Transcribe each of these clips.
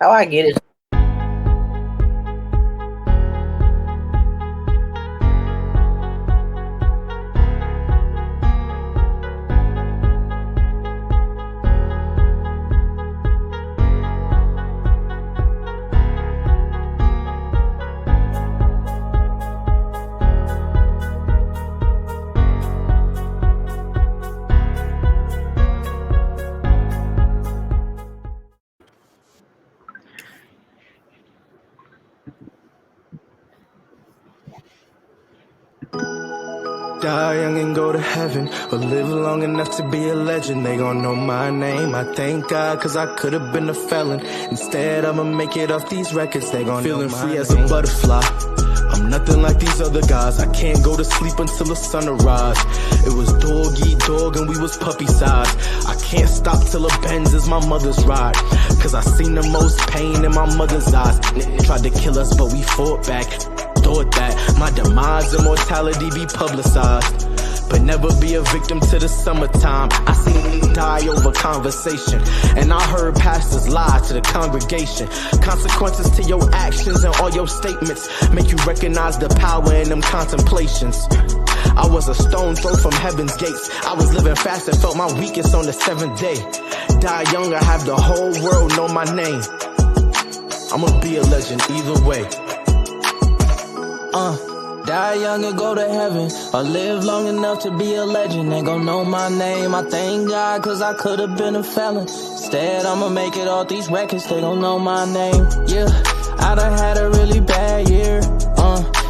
How I get it? Die young and go to heaven, or live long enough to be a legend. They gon' know my name. I thank God, cause I could've been a felon. Instead, I'ma make it off these records. They gon' know my name. Feeling free as a butterfly. I'm nothing like these other guys. I can't go to sleep until the sun arise. It was dog eat dog and we was puppy size. I can't stop till a Benz is my mother's ride. Cause I seen the most pain in my mother's eyes. Tried to kill us but we fought back. Thought that my demise and mortality be publicized, but never be a victim to the summertime. I seen them die over conversation, and I heard pastors lie to the congregation. Consequences to your actions and all your statements make you recognize the power in them contemplations. I was a stone throw from heaven's gates. I was living fast and felt my weakest on the 7th day. Die young, I have the whole world know my name. I'ma be a legend either way. Die young and go to heaven, or live long enough to be a legend. They gon' know my name. I thank God, cause I could've been a felon. Instead, I'ma make it off these records. They gon' know my name. Yeah, I done had a really bad year.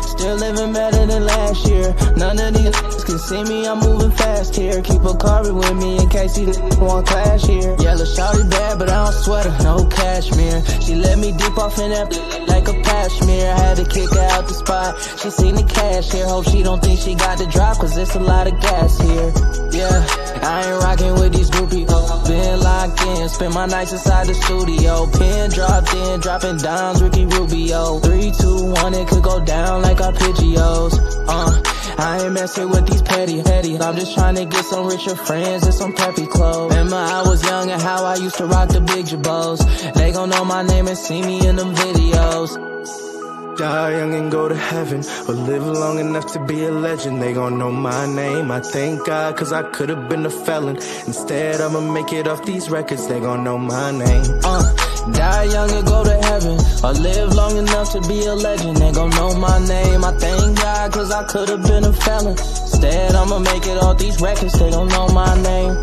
Still living better than last year. None of these can see me, I'm moving fast here. Keep a carbon with me in case he want clash here. Yellow shawty bad, but I don't sweat her, no cashmere. She let me deep off in that like a pashmere. I had to kick her out the spot. She seen the cash here. Hope she don't think she got the drop, cause it's a lot of gas here. Yeah, I ain't rocking with these groupies. Been locked in, spent my nights inside the studio. Pen dropped in, dropping dimes, Ricky Rubio. 3, 2, 1, it could go down like arpeggios. I ain't messing with these petty. I'm just trying to get some richer friends and some peppy clothes. Remember I was young and how I used to rock the big jabos. They gon' know my name and see me in them videos. Die young and go to heaven, or live long enough to be a legend. They gon' know my name. I thank God, cause I could've been a felon. Instead, I'ma make it off these records. They gon' know my name. Die young and go to heaven, or live long enough to be a legend. They gon' know my name. I thank God, cause I could've been a felon. Instead, I'ma make it off these records. They gon' know my name.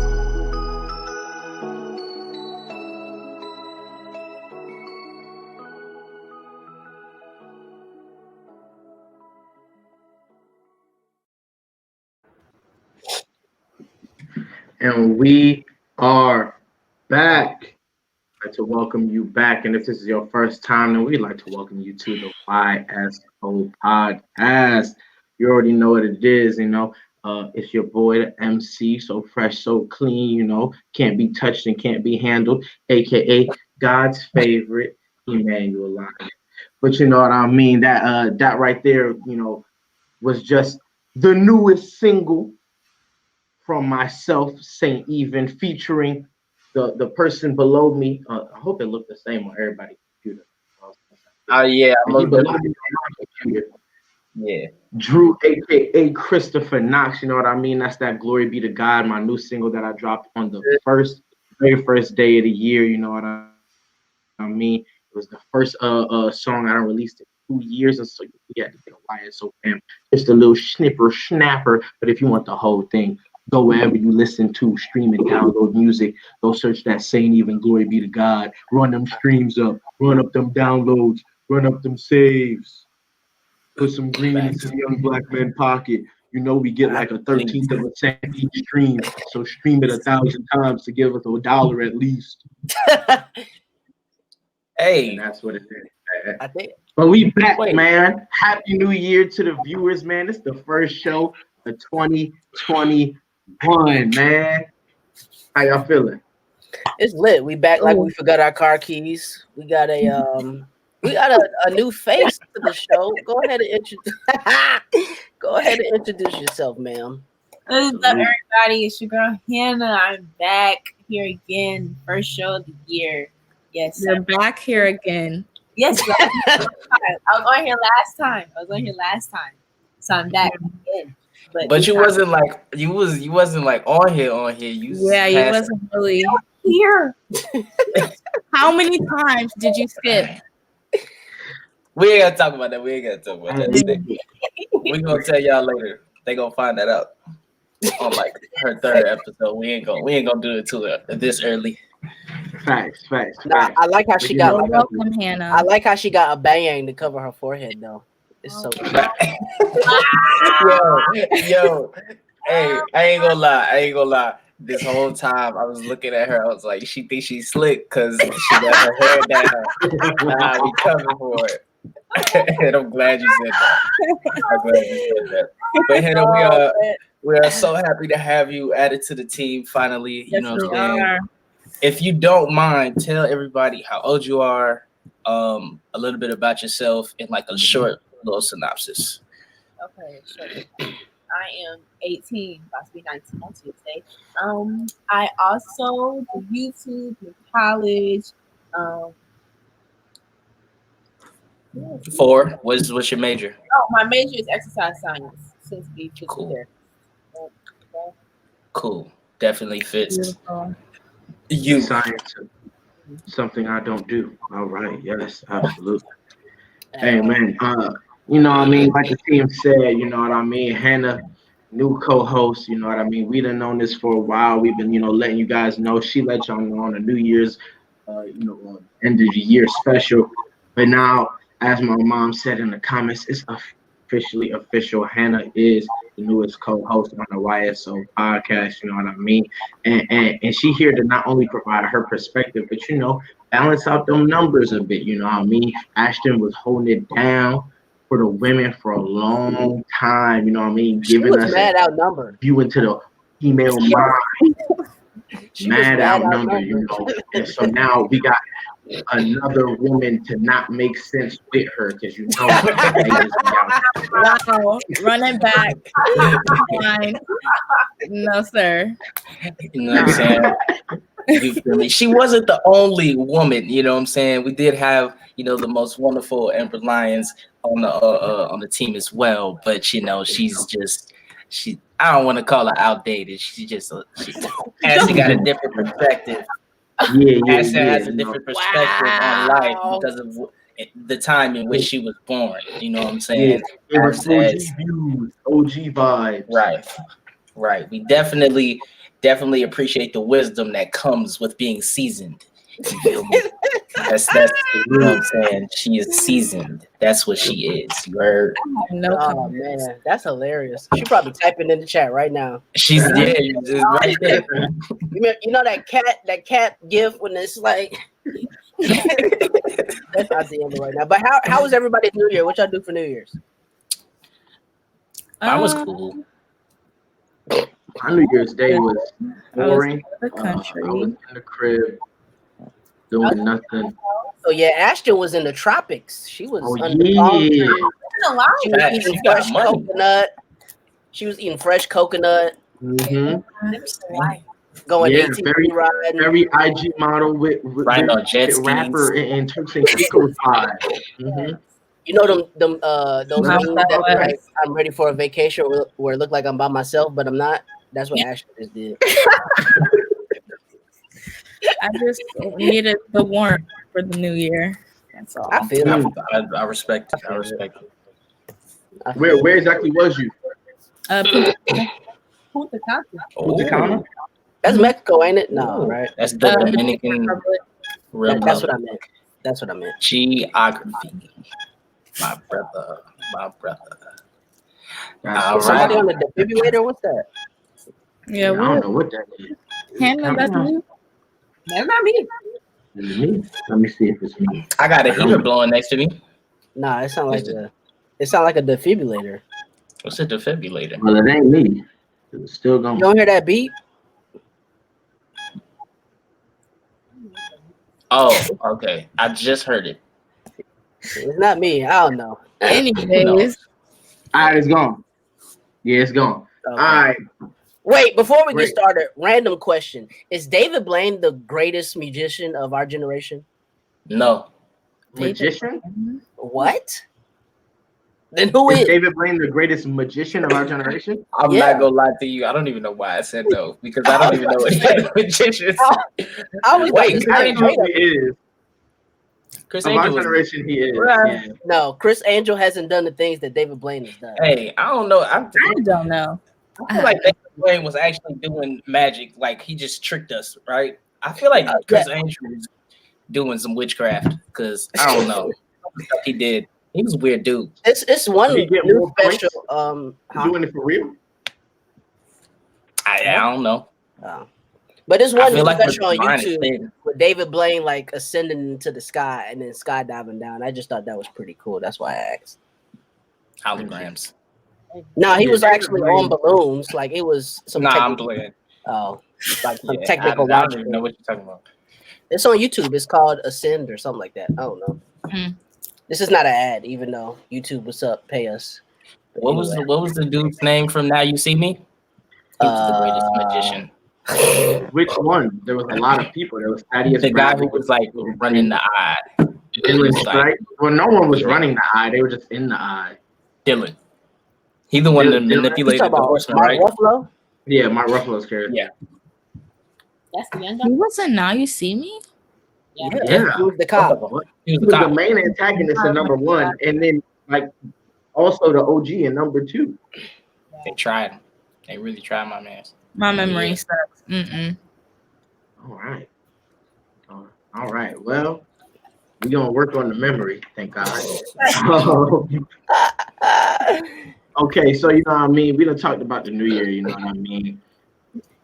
And we are back. I'd like to welcome you back. And if this is your first time, then we'd like to welcome you to the YSO Podcast. You already know what it is, it's your boy, the MC, so fresh, so clean, can't be touched and can't be handled, aka God's favorite, Emmanuel. But you know what I mean? That right there, was just the newest single from myself, Saint Even, featuring the person below me. I hope it looked the same on everybody's computer. Yeah, below me on my computer. Yeah. Drew, aka Christopher Knox. You know what I mean? That's that Glory Be to God, my new single that I dropped on the very first day of the year. You know what I mean? It was the first song I released in 2 years, and so you had to get a YSO fam. Just a little snapper. But if you want the whole thing, go wherever you listen to, stream and download music. Go search that Saint Even, Glory Be to God. Run them streams up, run up them downloads, run up them saves. Put some green into the young black man pocket. We get like a 13th of a cent each stream. So stream it 1,000 times to give us $1 at least. Hey, and that's what it is. I think. But we back, man. Happy New Year to the viewers, man. It's the first show of 2021, man. How y'all feeling? It's lit. We back like we forgot our car keys. We got a new face to the show. Go ahead and introduce yourself, ma'am. What's up, everybody? It's your girl Hannah. I'm back here again. First show of the year. Yes, You're back here again. yes. I was on here last time. So I'm back again. But you wasn't like you wasn't like on here. You Yeah, you wasn't really here. How many times did you skip? We ain't gotta talk about that. We gonna tell y'all later. They gonna find that out on like her third episode. We ain't gonna do it too this early. Facts. Nah, I like how she got. Welcome, Hannah. I like how she got a bang to cover her forehead though. It's so. yo, hey, I ain't gonna lie. This whole time I was looking at her, I was like, she thinks she's slick because she got her hair down. Nah, we coming for it. And I'm glad you said that. But Hannah, we are so happy to have you added to the team finally. You know what I'm saying? If you don't mind, tell everybody how old you are, a little bit about yourself, and like a short little synopsis. Okay, sure. I am 18, about to be 19 on Tuesday. I also do YouTube in college. What's your major? Oh, my major is exercise science. Since we cool. Cool. Definitely fits. Beautiful. You science, something I don't do. All right. Yes, absolutely. Hey man, you know what I mean? Like the team said, you know what I mean? Hannah, new co-host, you know what I mean? We done known this for a while. We've been, letting you guys know. She let y'all know on a New Year's, on end of the year special. But now, as my mom said in the comments, it's officially official. Hannah is the newest co-host on the YSO podcast, you know what I mean? And she here to not only provide her perspective, but balance out them numbers a bit, you know what I mean? Ashton was holding it down for the women for a long time, you know what I mean? Giving us mad outnumbered view into the female mind. Mad outnumbered, And so now we got another woman to not make sense with her because wow, running back. Fine. No, sir. You know what I'm saying? You feel me? She wasn't the only woman, you know what I'm saying? We did have, the most wonderful Ember Lions on the team as well, but she's just I don't want to call her outdated. She's just she got a different perspective. Ashton has a different perspective on life because of the time in which she was born. You know what I'm saying? It was OG views, OG vibes. Right. We definitely appreciate the wisdom that comes with being seasoned. That's you know what I'm saying. She is seasoned. That's what she is. You heard? Oh man, that's hilarious. She probably typing in the chat right now. She's right there. You know that cat gif when it's like. That's not the end right now. But how was everybody's New Year? What y'all do for New Year's? Mine was cool. My New Year's Day was boring. I was in the crib doing nothing. So yeah, Ashton was in the tropics. She was under She fresh coconut. She was eating fresh coconut. Mm-hmm. Going ATV riding. Very IG model with jet rapper in Turks and Caicos vibe. Mm-hmm. You know those memes that like, I'm ready for a vacation where it look like I'm by myself, but I'm not. That's what Ashton just did. I just needed the warmth for the new year. That's all. I feel I respect it. I respect it. Where exactly was you? Punta Cana. That's Mexico, ain't it? No, right? That's the Dominican Republic. That's what I meant. Geography. My brother. Somebody on the defibrillator? What's that? Yeah, I don't know what that is. Hannah, that's you? That's not me. Let me see if it's me. I got a heater blowing next to me. Nah, it sounds like a defibrillator. What's a defibrillator? Well, it ain't me. It's still going. You don't hear that beep? Oh, okay. I just heard it. It's not me. I don't know. Anyways. All right, it's gone. Yeah, it's gone. Okay. All right. Wait, before we get started, random question. Is David Blaine the greatest musician of our generation? No. Magician? What? Then who Is is? David Blaine the greatest magician of our generation? I'm Yeah. not gonna lie to you. I don't even know why I said no because I don't even know what magicians. I was Wait, Chris He Angel. absolutely is. Chris Of our Angel was. generation, he is. Right. Yeah. No, Chris Angel hasn't done the things that David Blaine has done. Hey, I don't know. I don't know. I feel like David Blaine was actually doing magic. Like he just tricked us, right? I feel like Chris Angel was doing some witchcraft because I don't know the stuff he did. He was a weird dude. It's one Did he get new more points? special. Doing it for real? I don't know. But it's I one feel new like special on mine is YouTube thin. with David Blaine like ascending into the sky and then skydiving down. I just thought that was pretty cool. That's why I asked. Holograms. No, he Yeah, was David actually Blaine. on balloons. Like it was some. I'm playing. Like some Yeah, technical I don't logic. even know what you're talking about. It's on YouTube. It's called Ascend or something like that. I don't know. Hmm. This is not an ad, even though YouTube, what's up, pay us. But What was the dude's name from Now You See Me? He was the greatest magician. Which one? There was a lot of people. There was Thaddeus The guy Bradley. who was like running the eye. It was like, well, no one was running the eye. They were just in the eye. Dylan. He the one that Dylan? manipulated the horseman, Mark right? Ruffalo? Yeah, Mark Ruffalo's character. Yeah. That's the young He guy. wasn't Now You See Me? Yeah. Yeah. He was the cop. He was He the was the cop. main antagonist in number one, and then like also the OG in number two. They tried. They really tried, my man. My memory Yeah. sucks. Mm-mm. All right. All right. Well, we're gonna work on the memory, thank God. Okay, so you know what I mean. We done talked about the new year, you know what I mean.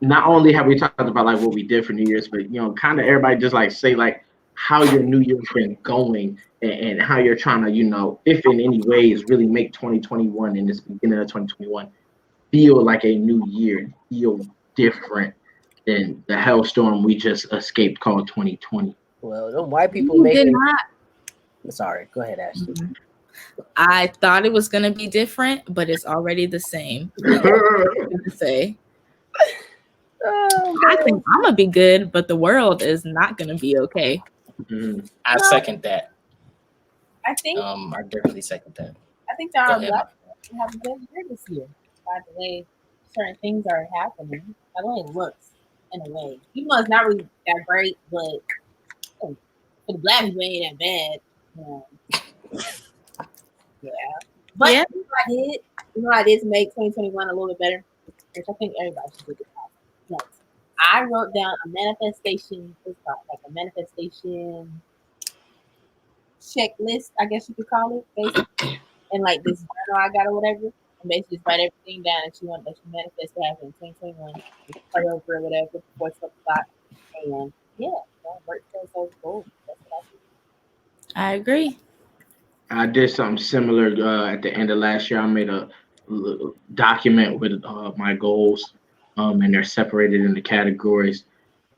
Not only have we talked about like what we did for New Year's, but you know, kind of everybody just like say like how your New Year's been going and how you're trying to, you know, if in any ways really make 2021 and this beginning of 2021 feel like a new year, feel different than the hellstorm we just escaped called 2020. Well, them white people You make did it. not. Sorry, go ahead, Ashley. I thought it was gonna be different, but it's already the same. To say. I think I'm gonna be good, but the world is not gonna be okay. I second that. I think I definitely second that. I think there Go are ahead, black people who have a good year this year by the way certain things are happening. By the way it looks in a way. Even though it's not really that great, but for the black people it ain't that bad. Yeah. But Yeah. you know what I did to make 2021 a little bit better, which I think everybody should do this. No. I wrote down a manifestation, what's called like a manifestation checklist, I guess you could call it, basically. And like this journal I got or whatever, and basically just write everything down that you want that you manifest to happen in 2021, pray over or whatever before 12 o'clock. And yeah, that worked so cool. That's what I do. I agree. I did something similar at the end of last year. I made a document with my goals, and they're separated into categories.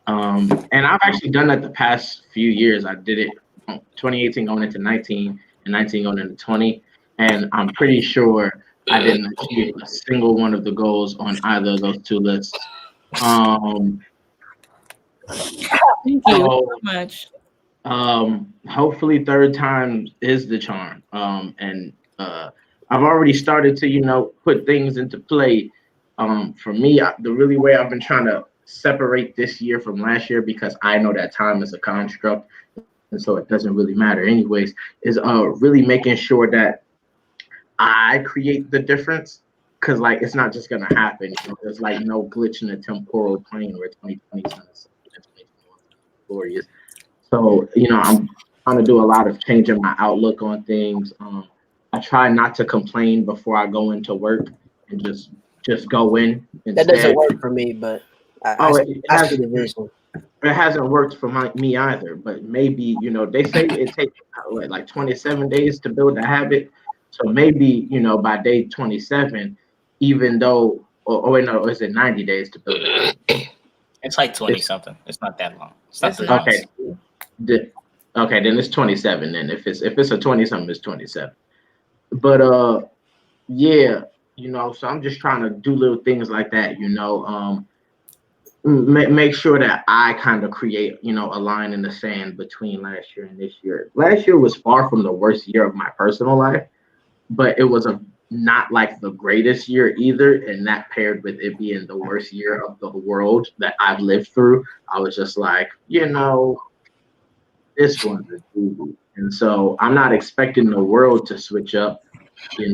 And I've actually done that the past few years. I did it 2018 going into 19 and 19 going into 20. And I'm pretty sure I didn't achieve a single one of the goals on either of those two lists. Thank you so much. Hopefully third time is the charm. And I've already started to, you know, put things into play. For me, the really way I've been trying to separate this year from last year, because I know that time is a construct, and so it doesn't really matter anyways, is really making sure that I create the difference, because like it's not just gonna happen. You know, there's like no glitch in the temporal plane where 2020 is glorious. So, you know, I'm trying to do a lot of changing my outlook on things. I try not to complain before I go into work and just go in. That doesn't work for me, but I see the vision. It hasn't worked for me either, but maybe, you know, they say it takes like 27 days to build a habit. So maybe, you know, by day 27, even though, or is it 90 days to build a habit? It's like 20 something. It's not that long. It's not okay. Okay, then it's 27. Then if it's a 20 something, it's 27. But yeah, you know, so I'm just trying to do little things like that, you know. make sure that I kind of create, a line in the sand between last year and this year. Last year was far from the worst year of my personal life, but it was not like the greatest year either. And that paired with it being the worst year of the world that I've lived through, I was just like, this one's a doozy. And so I'm not expecting the world to switch up. A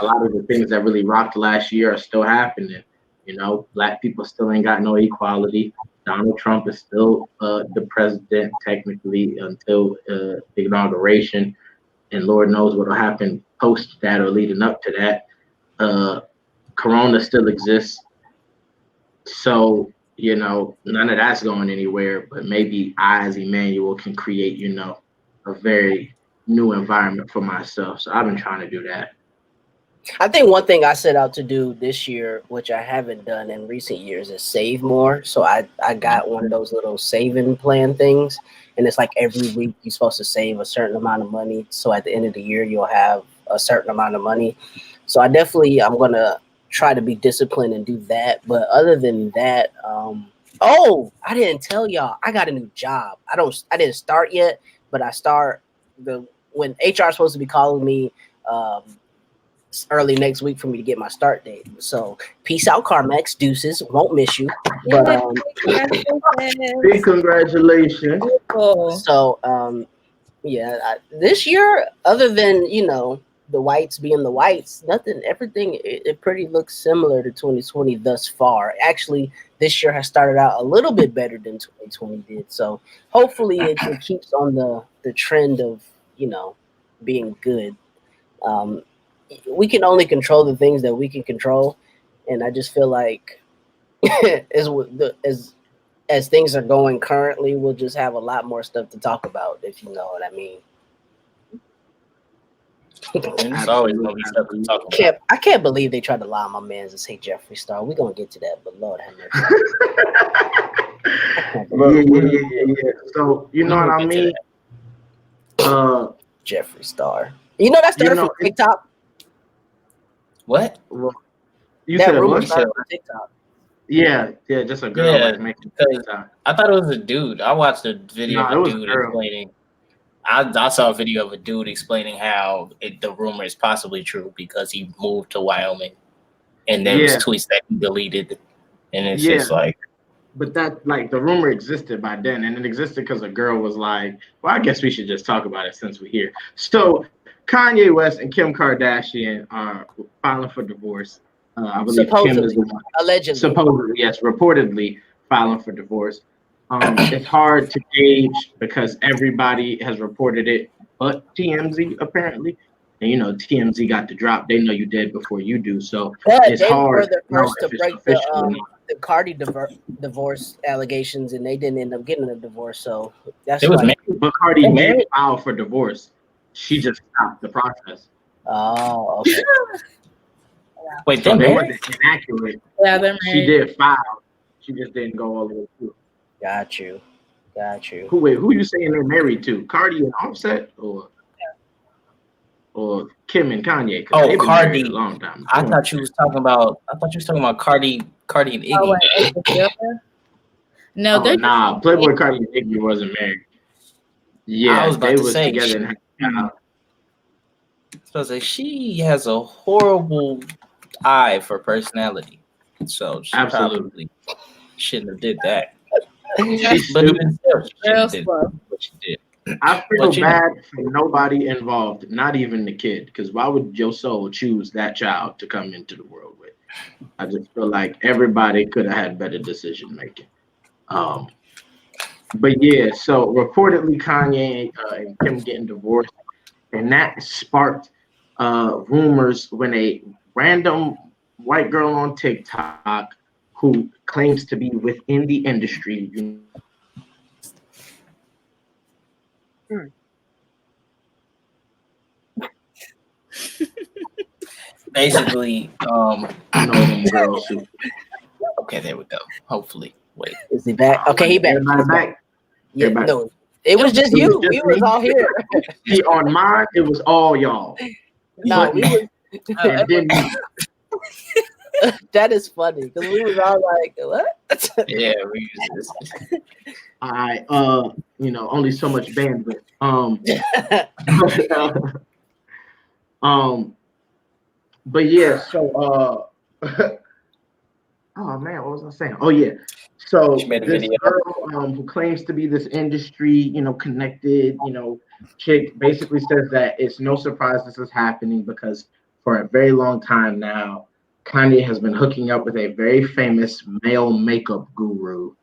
lot of the things that really rocked last year are still happening. Black people still ain't got no equality. Donald Trump is still the president technically until the inauguration, and Lord knows what will happen post that or leading up to that. Corona still exists, so none of that's going anywhere. But maybe I, as Emmanuel, can create a very new environment for myself. So I've been trying to do that. I think one thing I set out to do this year, which I haven't done in recent years, is save more. So I got one of those little saving plan things, and it's like every week you're supposed to save a certain amount of money. So at the end of the year, you'll have a certain amount of money. So I'm going to try to be disciplined and do that. But other than that, I didn't tell y'all, I got a new job. I didn't start yet, but I start when HR is supposed to be calling me early next week for me to get my start date. So peace out, Carmex. Deuces. Won't miss you. But big congratulations. So this year, other than the whites being the whites, everything it pretty looks similar to 2020 thus far. Actually, this year has started out a little bit better than 2020 did. So hopefully it keeps on the trend of being good. We can only control the things that we can control, and I just feel like as things are going currently, we'll just have a lot more stuff to talk about, if you know what I mean. There's always gonna be stuff to talk about. I can't believe they tried to lie on my man's and say Jeffree Star. We're gonna get to that, but Lord have mercy. Yeah. So you know what I mean? Jeffree Star. That's the from TikTok. What? Well, you that said rumor what? started on TikTok. Yeah, just a girl making TikTok. I thought it was a dude. I watched a video of a dude explaining. I saw a video of a dude explaining how the rumor is possibly true because he moved to Wyoming, and there was tweets that he deleted, and it's just like. But that, like, the rumor existed by then, and it existed because a girl was like, "Well, I guess we should just talk about it since we're here." So, Kanye West and Kim Kardashian are filing for divorce. I believe Kim is the one. Allegedly. Supposedly, yes, reportedly filing for divorce. It's hard to gauge because everybody has reported it, but TMZ apparently. And TMZ got the drop. They know you dead before you do, so it's hard. They were the first to break the Cardi divorce allegations, and they didn't end up getting a divorce. So that's why. But Cardi did file for divorce. She just stopped the process. Oh, okay. Wait, so they wasn't inaccurate. Yeah, they're married. She did file. She just didn't go all the way through. Got you. Who you saying they're married to? Cardi and Offset, or Kim and Kanye? Oh, Cardi. A long time. I thought you was talking about Cardi and Iggy. No, nah. Playboy Cardi and Iggy wasn't married. Yeah, they was together and had a child. So I was like, she has a horrible eye for personality, so she probably shouldn't have did that. But even still, she did what she did. I feel bad for nobody involved, not even the kid, because why would your soul choose that child to come into the world with? I just feel like everybody could have had better decision making. But yeah, so reportedly Kanye and Kim getting divorced, and that sparked rumors when a random white girl on TikTok who claims to be within the industry. Basically, I know them girls who. Okay, there we go. Hopefully, wait. Is he back? Okay, he back. Everybody back. Yeah, no, it was just you. We was all here. See, on mine, it was all y'all. No, we was. That is funny because we was all like, "What?" Yeah, we use this. I only so much bandwidth. But yeah, so oh man, what was I saying? Oh yeah. So She made a this video. girl who claims to be this industry, connected, chick basically says that it's no surprise this is happening because for a very long time now, Kanye has been hooking up with a very famous male makeup guru.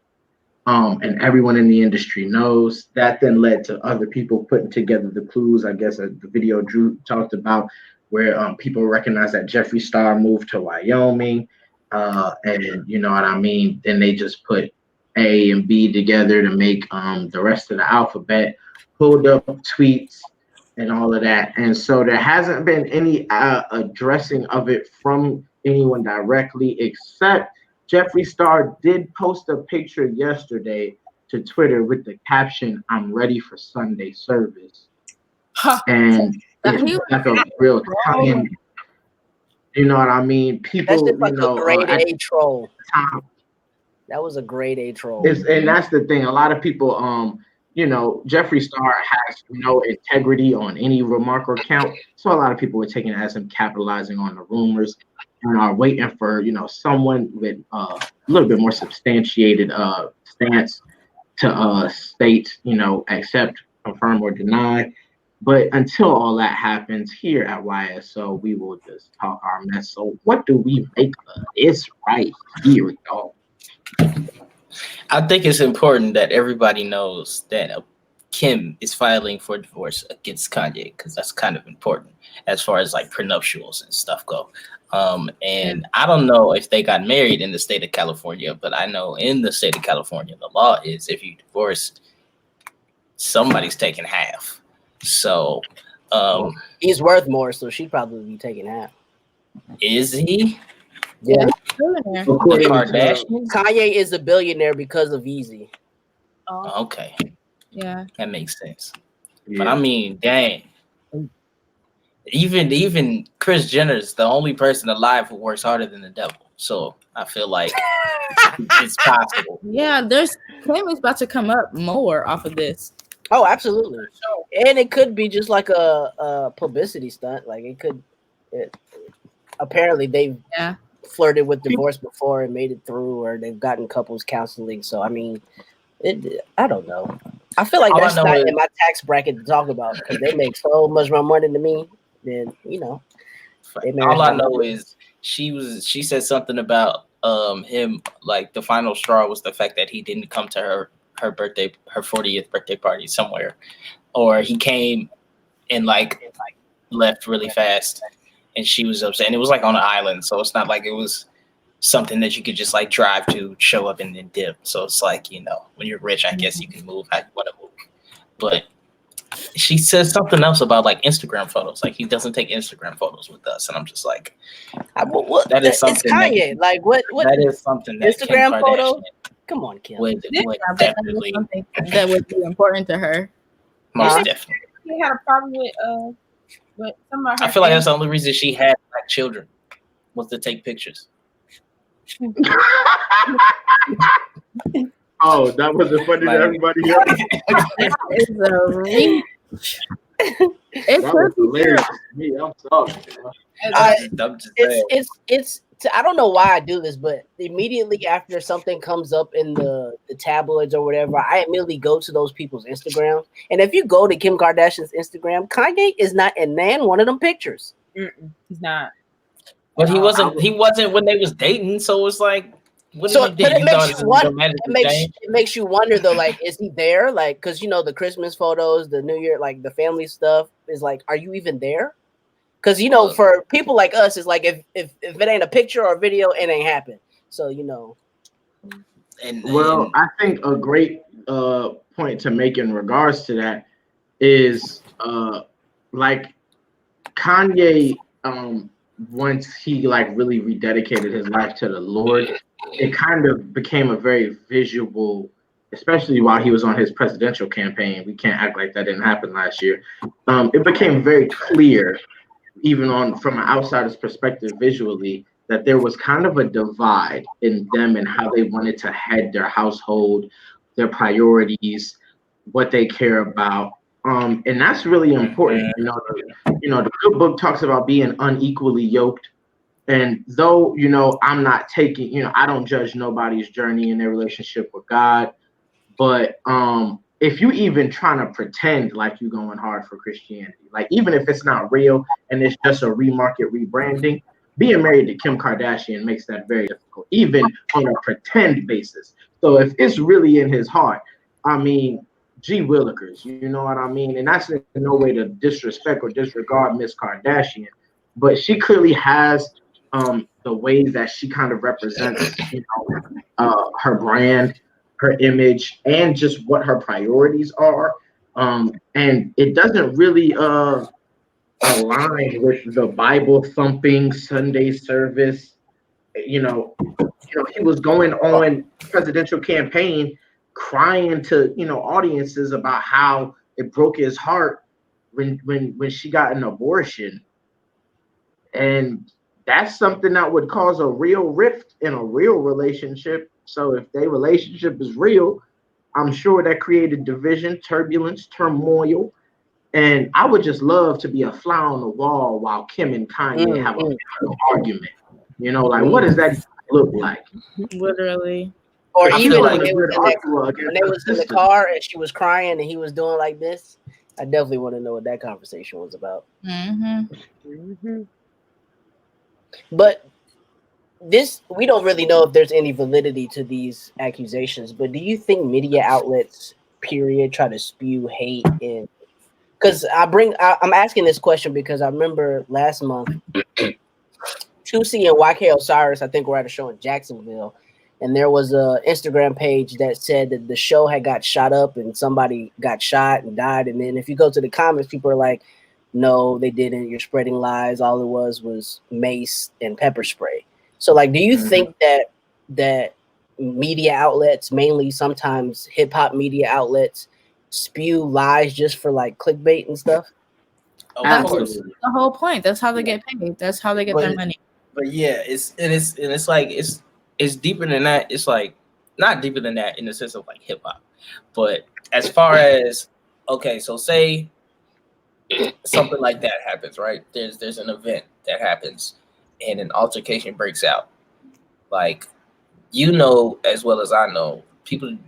And everyone in the industry knows. That then led to other people putting together the clues, I guess, as the video Drew talked about, where people recognize that Jeffree Star moved to Wyoming. And you know what I mean? Then they just put A and B together to make the rest of the alphabet, pulled up tweets and all of that. And so there hasn't been any addressing of it from anyone directly, except Jeffree Star did post a picture yesterday to Twitter with the caption, "I'm ready for Sunday service." And it's like a real time. You know what I mean? People, That's just like a grade at A troll. time, That was a grade A troll. and that's the thing. A lot of people, Jeffree Star has no integrity on any remark or count. So a lot of people were taking it as him capitalizing on the rumors and are waiting for, someone with a little bit more substantiated stance to state, accept, confirm, or deny. But until all that happens here at YSO, we will just talk our mess. So what do we make of this right here, y'all? I think it's important that everybody knows that Kim is filing for divorce against Kanye because that's kind of important as far as like prenuptials and stuff go. And I don't know if they got married in the state of California, but I know in the state of California, the law is if you divorce, somebody's taking half. So He's worth more, so she'd probably be taking half. is he? Yeah. The Kardashians? Kanye is a billionaire because of Yeezy. Oh, Okay, yeah. that makes sense. Yeah. But I mean, dang. Even Kris Jenner is the only person alive who works harder than the devil. So I feel like it's possible. Yeah, there's Kim is about to come up more off of this. Oh, absolutely. And it could be just like a publicity stunt. Like apparently they've flirted with divorce before and made it through, or they've gotten couples counseling. So I mean, I don't know. I feel like that's not in my tax bracket to talk about because they make so much more money than me. Then all I know is she said something about him, like the final straw was the fact that he didn't come to her 40th birthday party somewhere, or he came and like left really fast and she was upset, and it was like on an island, so it's not like it was something that you could just like drive to, show up and then dip. So it's like, when you're rich, I guess you can move how you want to move. But she says something else about like Instagram photos. Like he doesn't take Instagram photos with us, and I'm just like, that is something. It's Kanye. Like what? That is something that Instagram photo. Come on, Kim. Would definitely that would be important to her. Most definitely. She had a problem with some of her. I feel like that's the only reason she had black children was to take pictures. Oh, that wasn't funny to everybody else. It's hilarious to me. I'm sorry. It's I don't know why I do this, but immediately after something comes up in the tabloids or whatever, I immediately go to those people's Instagram. And if you go to Kim Kardashian's Instagram, Kanye is not in one of them pictures. He's not. But he wasn't when they was dating, so it's like. It makes you wonder though, like, is he there? Like, because the Christmas photos, the New Year, like the family stuff is like, are you even there? Because for people like us, it's like if it ain't a picture or a video, it ain't happened. So Well, I think a great point to make in regards to that is like Kanye, once he like really rededicated his life to the Lord, it kind of became a very visual, especially while he was on his presidential campaign. We can't act like that didn't happen last year. It became very clear, even from an outsider's perspective visually, that there was kind of a divide in them and how they wanted to head their household, their priorities, what they care about. And that's really important. The good book talks about being unequally yoked. And though, I'm not taking, I don't judge nobody's journey in their relationship with God. But if you even trying to pretend like you're going hard for Christianity, like even if it's not real and it's just a remarket rebranding, being married to Kim Kardashian makes that very difficult, even on a pretend basis. So if it's really in his heart, I mean, gee willikers, you know what I mean? And that's in no way to disrespect or disregard Miss Kardashian, but she clearly has the ways that she kind of represents, her brand, her image, and just what her priorities are. And it doesn't really align with the Bible thumping Sunday service. He was going on presidential campaign crying to audiences about how it broke his heart when she got an abortion. And that's something that would cause a real rift in a real relationship. So if their relationship is real, I'm sure that created division, turbulence, turmoil. And I would just love to be a fly on the wall while Kim and Kanye have an argument. What does that look like? Literally. Or I even feel when like they a was good in that, Ottawa when against they her was in the sister. car and she was crying and he was doing like this. I definitely want to know what that conversation was about. But we don't really know if there's any validity to these accusations, but do you think media outlets, period, try to spew hate in? Because I'm asking this question because I remember last month, 2C and YK Osiris, I think, were at a show in Jacksonville, and there was a Instagram page that said that the show had got shot up and somebody got shot and died. And then if you go to the comments, people are like, no, they didn't. You're spreading lies. All it was mace and pepper spray. So, like, do you think that media outlets, mainly sometimes hip hop media outlets, spew lies just for like clickbait and stuff? That's the whole point. That's how they get paid. That's how they get their money. But yeah, it's like it's deeper than that. It's like not deeper than that in the sense of like hip hop, but as far as okay, so say something like that happens, right? There's an event that happens, and an altercation breaks out. Like as well as I know,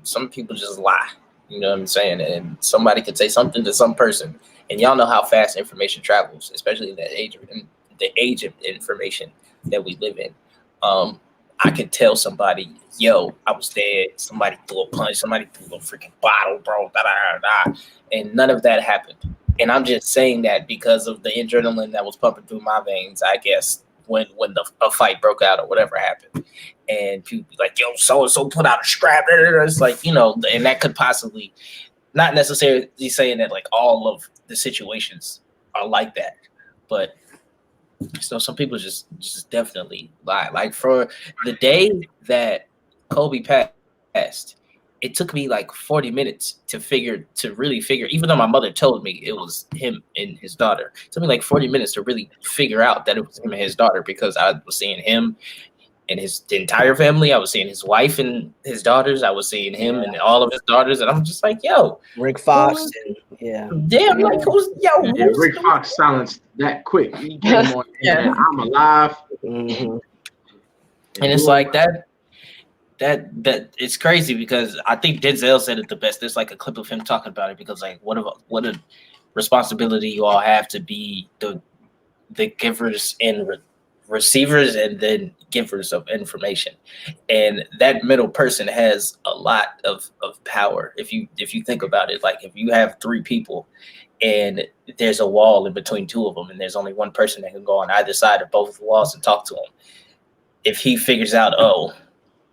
some people just lie. You know what I'm saying? And somebody could say something to some person, and y'all know how fast information travels, especially in the age of information that we live in. I could tell somebody, yo, I was dead. Somebody threw a punch. Somebody threw a freaking bottle, bro. Da, da, da, da. And none of that happened. And I'm just saying that because of the adrenaline that was pumping through my veins, I guess, when a fight broke out or whatever happened. And people be like, yo, so-and-so put out a scrap. It's like, and that could possibly, not necessarily saying that like all of the situations are like that, but so some people just definitely lie. Like for the day that Kobe passed, it took me like 40 minutes to really figure, even though my mother told me it was him and his daughter, it took me like 40 minutes to really figure out that it was him and his daughter, because I was seeing him and the entire family. I was seeing his wife and his daughters. I was seeing him and all of his daughters. And I'm just like, yo. Rick Fox. I'm like, Rick Fox silenced that quick. He came on and I'm alive. And it's like that it's crazy because I think Denzel said it the best. There's like a clip of him talking about it because like what a responsibility you all have to be the givers and receivers and then givers of information, and that middle person has a lot of power. If you think about it, like if you have three people and there's a wall in between two of them and there's only one person that can go on either side of both walls and talk to them, if he figures out, oh,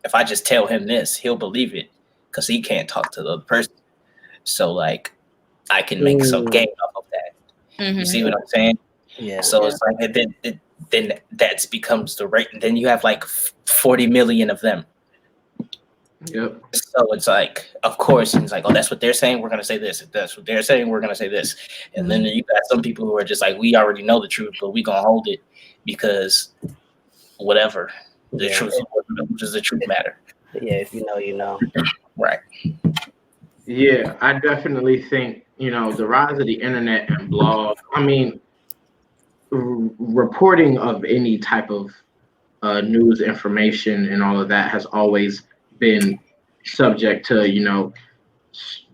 if I just tell him this, he'll believe it because he can't talk to the other person. So like I can make some gain off of that. You see what I'm saying? Yeah. So it's like then that becomes the rate. And then you have like 40 million of them. Yep. So it's like, of course, it's like, oh, that's what they're saying. We're gonna say this. If that's what they're saying, we're gonna say this. And then you got some people who are just like, we already know the truth, but we gonna hold it because whatever the Yeah. truth, does the truth matter? Yeah, if you know, you know. Right. Yeah, I definitely think, the rise of the internet and blog, I mean, reporting of any type of news information and all of that has always been subject to,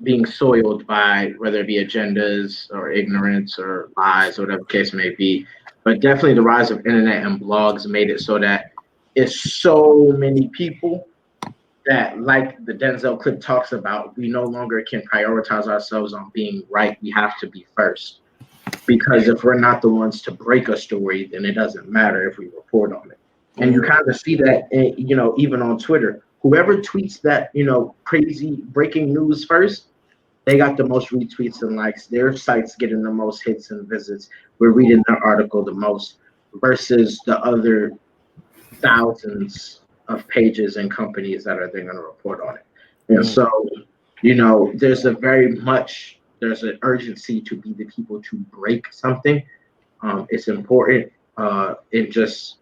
being soiled by whether it be agendas or ignorance or lies or whatever the case may be. But definitely the rise of internet and blogs made it so that it's so many people that, like the Denzel clip talks about, we no longer can prioritize ourselves on being right. We have to be first. Because if we're not the ones to break a story, then it doesn't matter if we report on it. And you kind of see that, even on Twitter. Whoever tweets that, crazy breaking news first, they got the most retweets and likes. Their site's getting the most hits and visits. We're reading their article the most versus the other thousands of pages and companies that are then going to report on it. And so, there's an urgency to be the people to break something. It's important in just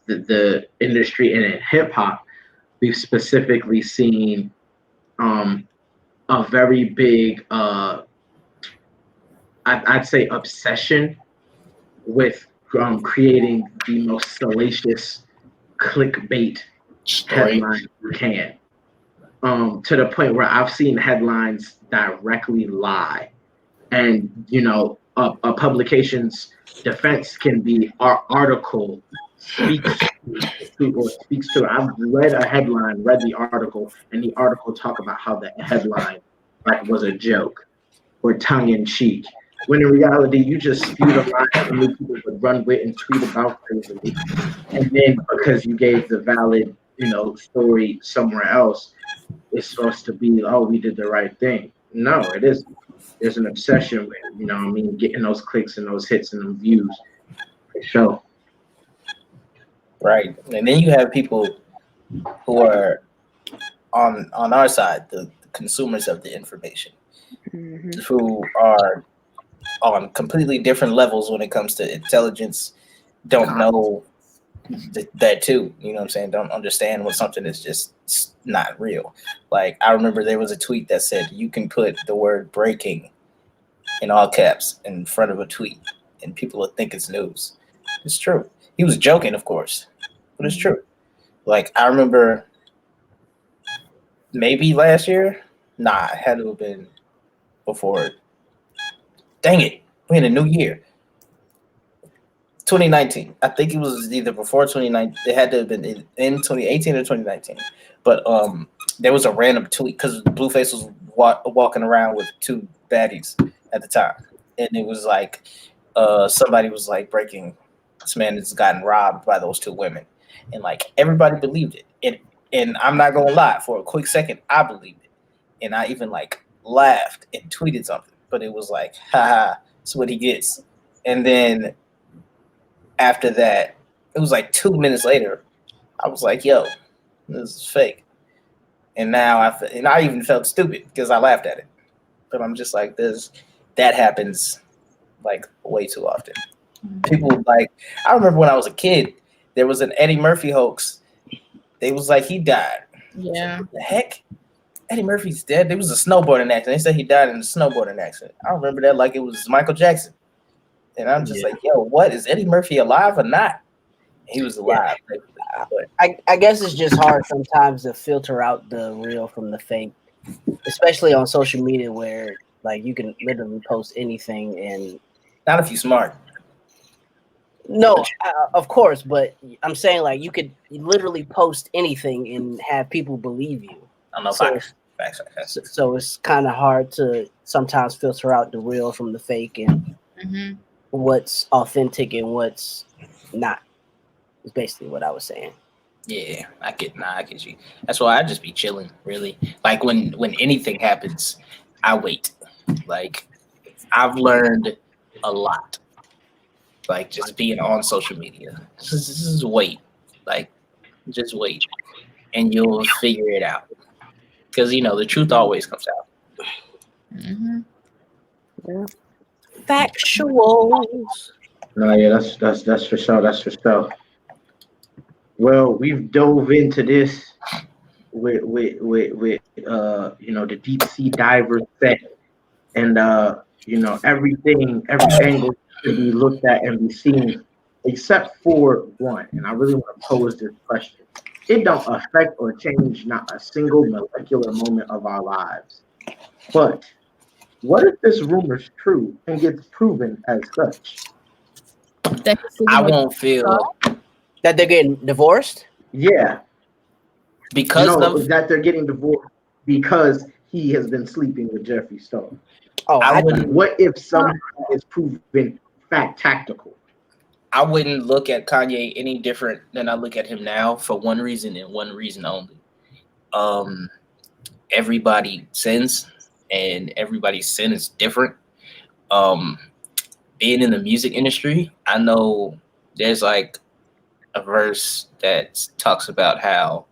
the industry, and in hip hop, we've specifically seen a very big, I'd say, obsession with creating the most salacious clickbait headline you can. To the point where I've seen headlines directly lie, and a publication's defense can be our article speaks to. I've read a headline, read the article, and the article talk about how the headline was a joke or tongue in cheek. When in reality, you just spewed a line that many people would run with and tweet about crazily, and then because you gave the valid, story somewhere else, it's supposed to be, oh, we did the right thing. No, it isn't. There's an obsession with, getting those clicks and those hits and those views for sure. Right. And then you have people who are on our side, the consumers of the information, who are on completely different levels when it comes to intelligence, don't know that too. You know what I'm saying? Don't understand when something is just not real. Like, I remember there was a tweet that said you can put the word breaking in all caps in front of a tweet and people will think it's news. It's true. He was joking, of course, but it's true. Like, I remember maybe last year. Nah, it had to have been before. Dang it. We're in a new year. 2019. I think it was either before 2019. It had to have been in 2018 or 2019. But there was a random tweet because Blueface was walking around with two baddies at the time. And it was like somebody was like breaking, this man has gotten robbed by those two women. And like everybody believed it. And I'm not going to lie, for a quick second, I believed it. And I even like laughed and tweeted something. But it was like, haha, that's what he gets. And then after that, it was like 2 minutes later, I was like, yo, this is fake. And now I even felt stupid because I laughed at it. But I'm just like, that happens like way too often. People like, I remember when I was a kid, there was an Eddie Murphy hoax. They was like, he died. Yeah. Like, what the heck? Eddie Murphy's dead. There was a snowboarding accident. They said he died in a snowboarding accident. I remember that like it was Michael Jackson. And I'm just like, yo, what? Is Eddie Murphy alive or not? He was alive. Yeah. I guess it's just hard sometimes to filter out the real from the fake, especially on social media where like you can literally post anything and not if you're smart. No, of course, but I'm saying like you could literally post anything and have people believe you. I know, facts. So it's kind of hard to sometimes filter out the real from the fake and what's authentic and what's not. Is basically what I was saying. Yeah, I get you. That's why I just be chilling, really. Like when anything happens, I wait. Like I've learned a lot. Like just being on social media. Just wait. Like just wait. And you'll figure it out. Because the truth always comes out. Yeah. Factuals. No, yeah, that's for sure. That's for sure. Well, we've dove into this with the deep sea diver set, and every angle to be looked at and be seen, except for one. And I really want to pose this question: it don't affect or change not a single molecular moment of our lives. But what if this rumor's true and gets proven as such? That he's sleeping I with won't feel That they're getting divorced? Yeah, because no, of that they're getting divorced because he has been sleeping with Jeffree Star. Oh, I I wouldn't What if somehow it's proven fact tactical? I wouldn't look at Kanye any different than I look at him now for one reason and one reason only. Um, Everybody sins, and everybody's sin is different. Um, Being in the music industry, I know there's like a verse that talks about how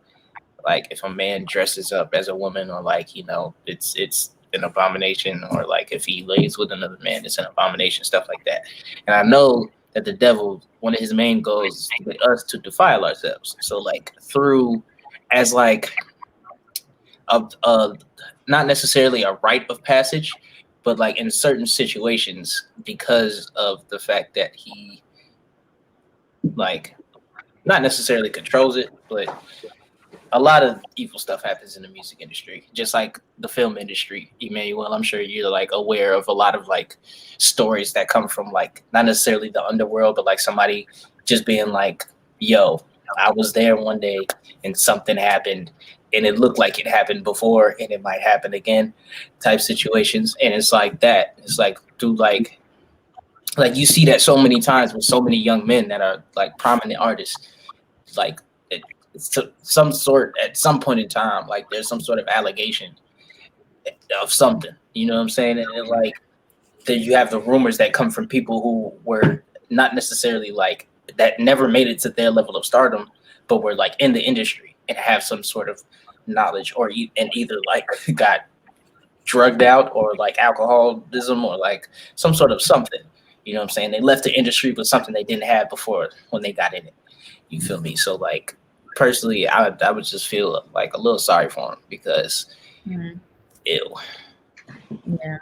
like if a man dresses up as a woman or like it's an abomination, or like if he lays with another man it's an abomination, stuff like that. And I know that the devil, one of his main goals is to get us to defile ourselves, so like through as like a not necessarily a rite of passage, but like in certain situations, because of the fact that he like not necessarily controls it, but a lot of evil stuff happens in the music industry, just like the film industry. Emmanuel, I'm sure you're like aware of a lot of like stories that come from like not necessarily the underworld, but like somebody just being like, yo, I was there one day and something happened and it looked like it happened before and it might happen again type situations. And it's like that. It's like, dude, like you see that so many times with so many young men that are like prominent artists. Like it's to some sort at some point in time, like there's some sort of allegation of something. You know what I'm saying? And like then you have the rumors that come from people who were not necessarily like that never made it to their level of stardom, but were like in the industry and have some sort of knowledge, or and either like got drugged out or like alcoholism or like some sort of something. You know what I'm saying? They left the industry with something they didn't have before when they got in it. You feel me? So like personally, I would just feel like a little sorry for him because ew. Yeah.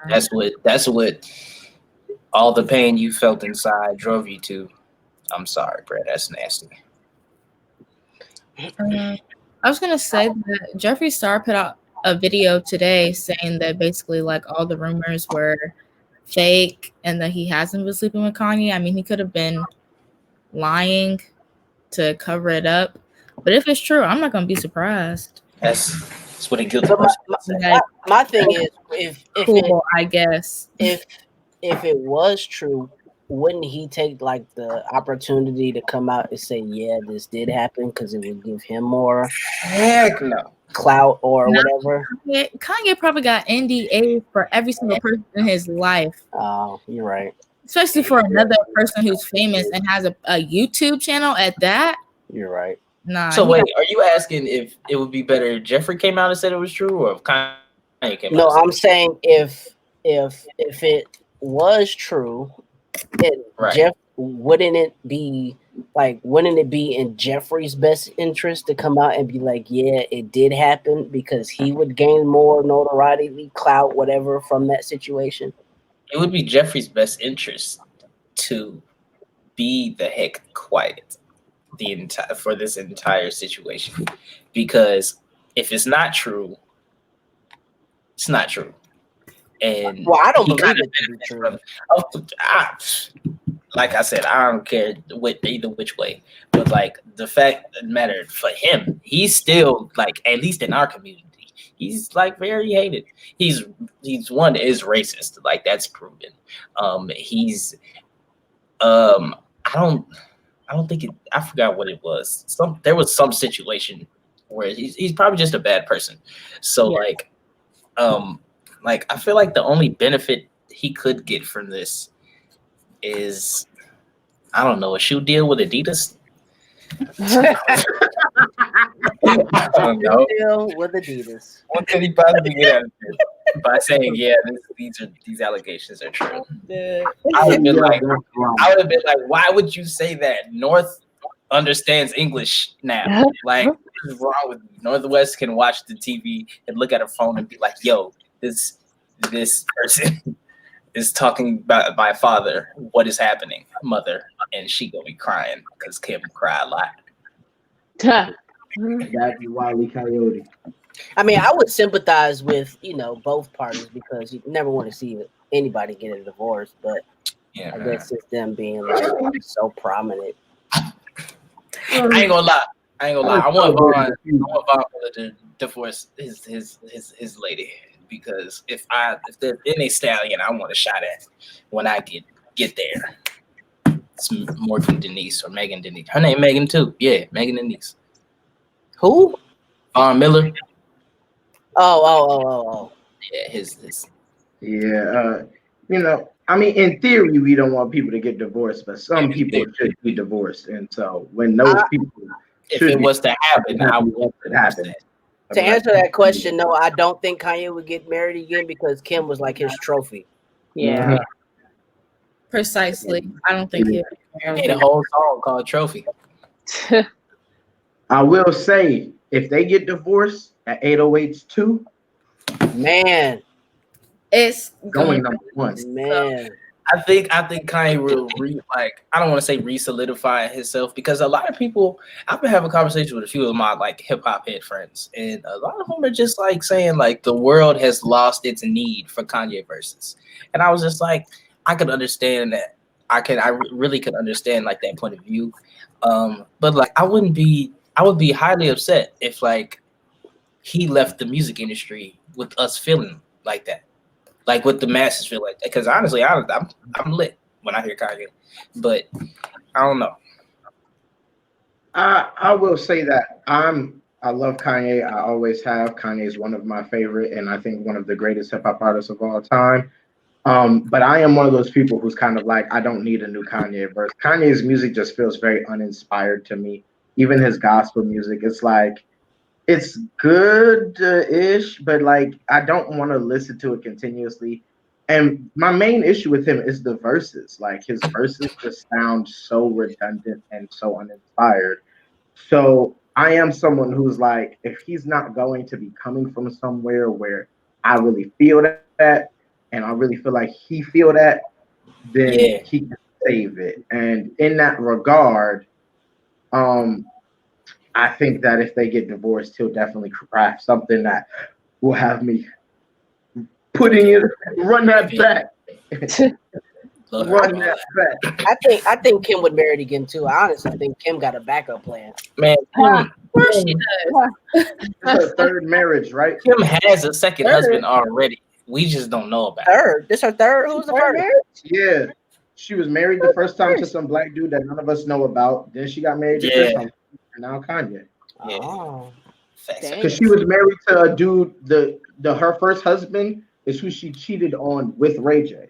That's what all the pain you felt inside drove you to. I'm sorry, bro. That's nasty. I was gonna say that Jeffree Star put out a video today saying that basically like all the rumors were fake and that he hasn't been sleeping with Kanye. I mean, he could have been lying to cover it up, but if it's true, I'm not gonna be surprised. That's what a guilty But person would say. Like, my thing is, if cool, I guess. if it was true, wouldn't he take like the opportunity to come out and say, yeah, this did happen, because it would give him more Heck no. clout or No. whatever? Kanye probably got NDA for every single person in his life. Oh, you're right. Especially for another person who's famous and has a YouTube channel at that. You're right. Nah. So wait, are you asking if it would be better if Jeffrey came out and said it was true, or if Kanye came out? No, and I'm said saying if it was true, then Right. Jeff, wouldn't it be in Jeffrey's best interest to come out and be like, yeah, it did happen, because he would gain more notoriety, clout, whatever from that situation? it would be Jeffrey's best interest to be the heck quiet for this entire situation, because if it's not true, it's not true. And Well, I don't he believe kinda it to be true. like I said, I don't care either which way. But like the fact that mattered for him, he's still like, at least in our community, he's like very hated. He's one that is racist, like that's proven. He's I don't think I forgot what it was. There was some situation where he's probably just a bad person. So Yeah. like I feel like the only benefit he could get from this is, I don't know, a shoe deal with Adidas. I don't know. Deal with Adidas. What could he possibly get out of this by saying, yeah, these allegations are true? I would have been like, why would you say that? understands English now. Like, what is wrong with you? Northwest can watch the TV and look at her phone and be like, "Yo, this person is talking about my father. What is happening, mother?" And she gonna be crying because Kim cry a lot. That'd be Wile E. Coyote. I mean, I would sympathize with both parties because you never want to see anybody get a divorce, but Yeah, I man. guess it's them being like so prominent. I ain't gonna lie. I want Vaughn to divorce his lady, because if there's any stallion I want a shot at when I get there, it's Morgan Denise or Megan Denise. Her name Megan too. Yeah, Megan Denise. Who? Vaughn Miller. Oh. Yeah, his. Yeah, I mean, in theory, we don't want people to get divorced, but some people should be divorced, and so when those people, if it was to happen, I would want it to happen. To answer that question, no, I don't think Kanye would get married again because Kim was like his trophy. Yeah. Precisely. I don't think he made a whole song called Trophy. I will say, if they get divorced at 808s too, man, it's going number one. Man, I think Kanye will I don't want to say re-solidify himself, because a lot of people, I've been having conversations with a few of my like hip hop head friends, and a lot of them are just like saying like the world has lost its need for Kanye verses, and I was just like, I could understand that. I really could understand like that point of view, but like I would be highly upset if like he left the music industry with us feeling like that. Like what the masses feel like, because honestly, I'm lit when I hear Kanye, but I don't know. I will say that I love Kanye. I always have. Kanye is one of my favorite, and I think one of the greatest hip hop artists of all time. But I am one of those people who's kind of like, I don't need a new Kanye verse. Kanye's music just feels very uninspired to me. Even his gospel music, it's like, it's good-ish, but like I don't want to listen to it continuously. And my main issue with him is the verses. Like his verses just sound so redundant and so uninspired. So I am someone who's like, if he's not going to be coming from somewhere where I really feel that, and I really feel like he feel that, then he can save it. And in that regard, I think that if they get divorced, he'll definitely craft something that will have me putting it, run that back. Run that back. I think Kim would marry it again too. I honestly think Kim got a backup plan. Man, of course she does. It's her third marriage, right? Kim has a second husband already. We just don't know about it. This her third? Who's the first? Yeah. She was married the first time to some black dude that none of us know about. Then she got married to Chris, and now Kanye. Yeah. Oh. Because she was married to a dude, her first husband is who she cheated on with Ray J.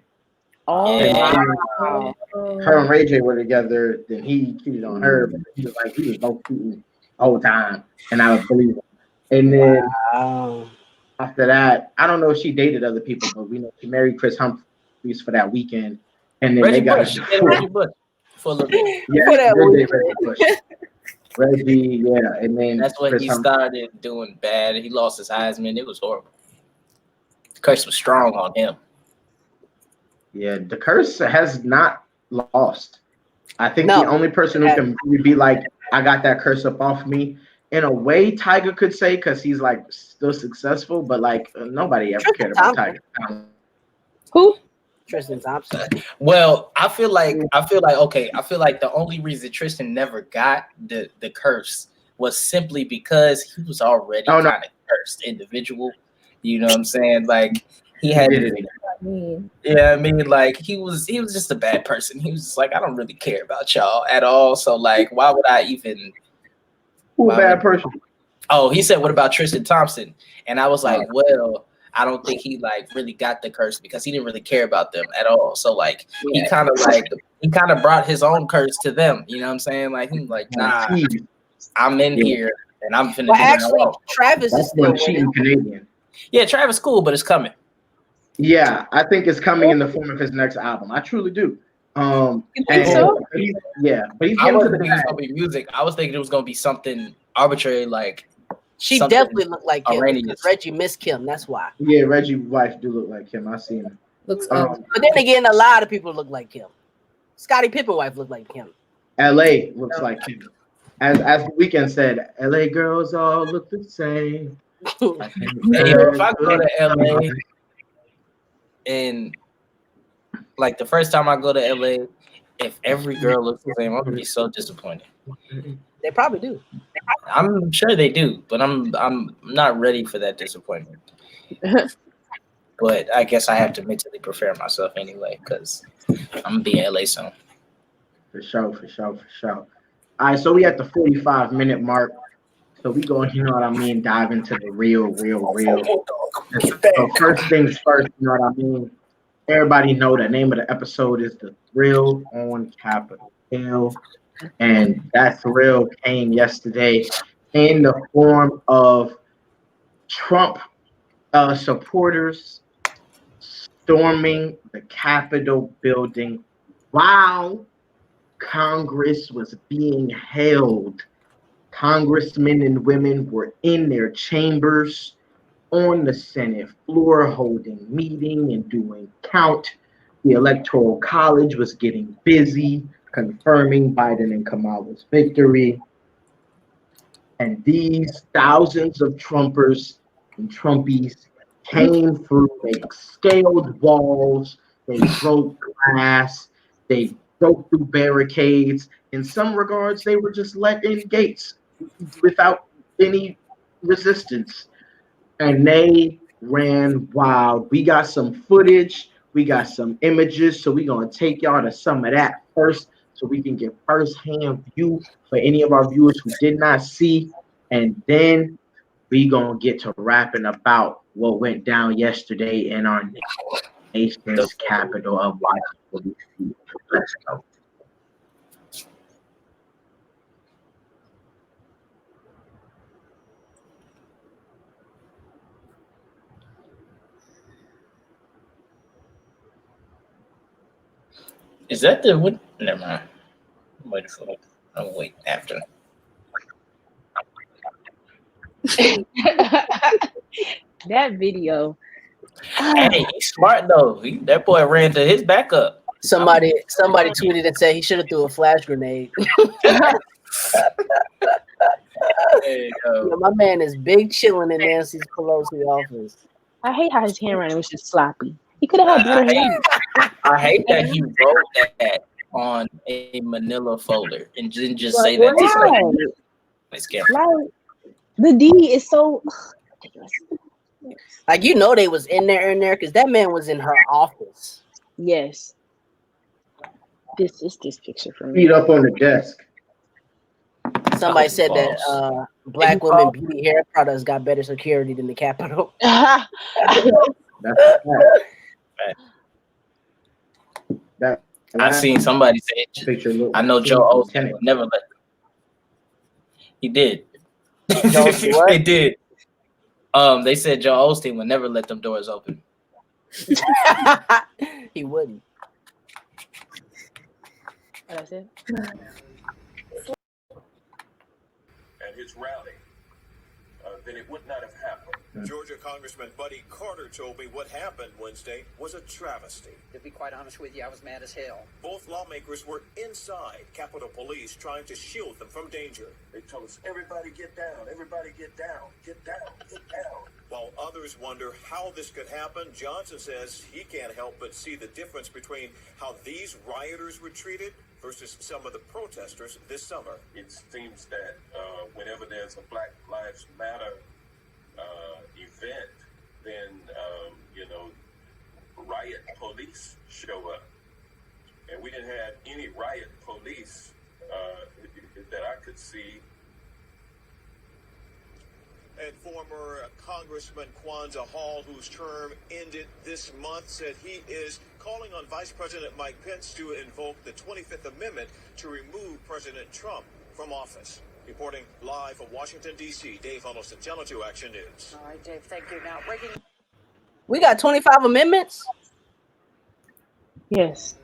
Oh, wow. Her and Ray J were together, then he cheated on her, but he was both cheating the whole time, and I would believe him. And then after that, I don't know if she dated other people, but we know she married Chris Humphries for that weekend, and then Reggie they got Bush. Reggie Bush for a little bit. Reggie, yeah, and then that's when he started doing bad. He lost his Heisman. It was horrible. The curse was strong on him. Yeah, the curse has not lost. I think the only person who can really be like, I got that curse up off me, in a way, Tiger could say, because he's like still successful, but like nobody ever cared about Tiger. Who? Tristan Thompson. Well, I feel like the only reason Tristan never got the curse was simply because he was already kind of cursed individual. You know what I'm saying? Like he had like he was just a bad person. He was just like, I don't really care about y'all at all. So like, why would I even? Who a bad person? Oh, he said, what about Tristan Thompson? And I was like, well, I don't think he like really got the curse because he didn't really care about them at all. So like he kind of brought his own curse to them. You know what I'm saying? Like he's like, nah, I'm in here and I'm finna. Well, actually, Travis is still cheating Canadian. Yeah, Travis cool, but it's coming. Yeah, I think it's coming in the form of his next album. I truly do. You think so? But he's I getting to wasn't the thinking it was bag. gonna be music. I was thinking it was gonna be something arbitrary, like She something definitely looked like Kim. Iranian. Because Reggie missed Kim. That's why. Yeah, Reggie's wife do look like him. I seen him. Looks But then again, a lot of people look like Kim. Scottie Pippen's wife looked like Kim. LA looks like him. As the weekend said, LA girls all look the same. Hey, yo, if I go to LA and like the first time I go to LA, if every girl looks the same, I'm gonna be so disappointed. They probably do. I'm sure they do, but I'm not ready for that disappointment. But I guess I have to mentally prepare myself anyway, because I'm gonna be in LA soon. For sure. All right, so we at the 45-minute mark. So we going, you know what I mean, dive into the real. So first things first, you know what I mean? Everybody know the name of the episode is The Thrill on Capitol Hill. And that thrill came yesterday in the form of Trump supporters storming the Capitol building while Congress was being held. Congressmen and women were in their chambers on the Senate floor holding meeting and doing count. The Electoral College was getting busy confirming Biden and Kamala's victory. And these thousands of Trumpers and Trumpies came through. They scaled walls, they broke glass, they broke through barricades. In some regards, they were just let in gates without any resistance. And they ran wild. We got some footage, we got some images, so we're going to take y'all to some of that first so we can get first-hand view for any of our viewers who did not see. And then we going to get to rapping about what went down yesterday in our nation's capital of Washington, D.C. Let's go. Is that the what? Never mind. I'm waiting for it. I'm waiting after. That video. Hey, he's smart though. That boy ran to his backup. Somebody tweeted and said he should have threw a flash grenade. Hey, My man is big chilling in Nancy Pelosi office. I hate how his handwriting was just sloppy. He could have had better hands. I hate that he wrote that on a manila folder and didn't just say that to his camera. Like, the D is so ridiculous. Like, you know, they was in there because that man was in her office. Yes. This is this picture for me. Feet up on the desk. Somebody said that black women beauty hair products got better security than the Capitol. That's that. I seen somebody say it. Picture. I know Joe Osteen would never let them. He did. They did. They said Joe Osteen would never let them doors open. He wouldn't. That's it. At his rally, then it would not have happened. Georgia Congressman Buddy Carter told me what happened Wednesday was a travesty. To be quite honest with you, I was mad as hell. Both lawmakers were inside Capitol Police trying to shield them from danger. They told us, everybody get down, everybody get down, get down, get down. While others wonder how this could happen, Johnson says he can't help but see the difference between how these rioters were treated versus some of the protesters this summer. It seems that whenever there's a Black Lives Matter event, then, riot police show up. And we didn't have any riot police that I could see. And former Congressman Kwanzaa Hall, whose term ended this month, said he is calling on Vice President Mike Pence to invoke the 25th Amendment to remove President Trump from office. Reporting live from Washington, D.C., Dave Huddleston, Channel 2 Action News. All right, Dave, thank you. Now, breaking. We got 25 amendments? Yes.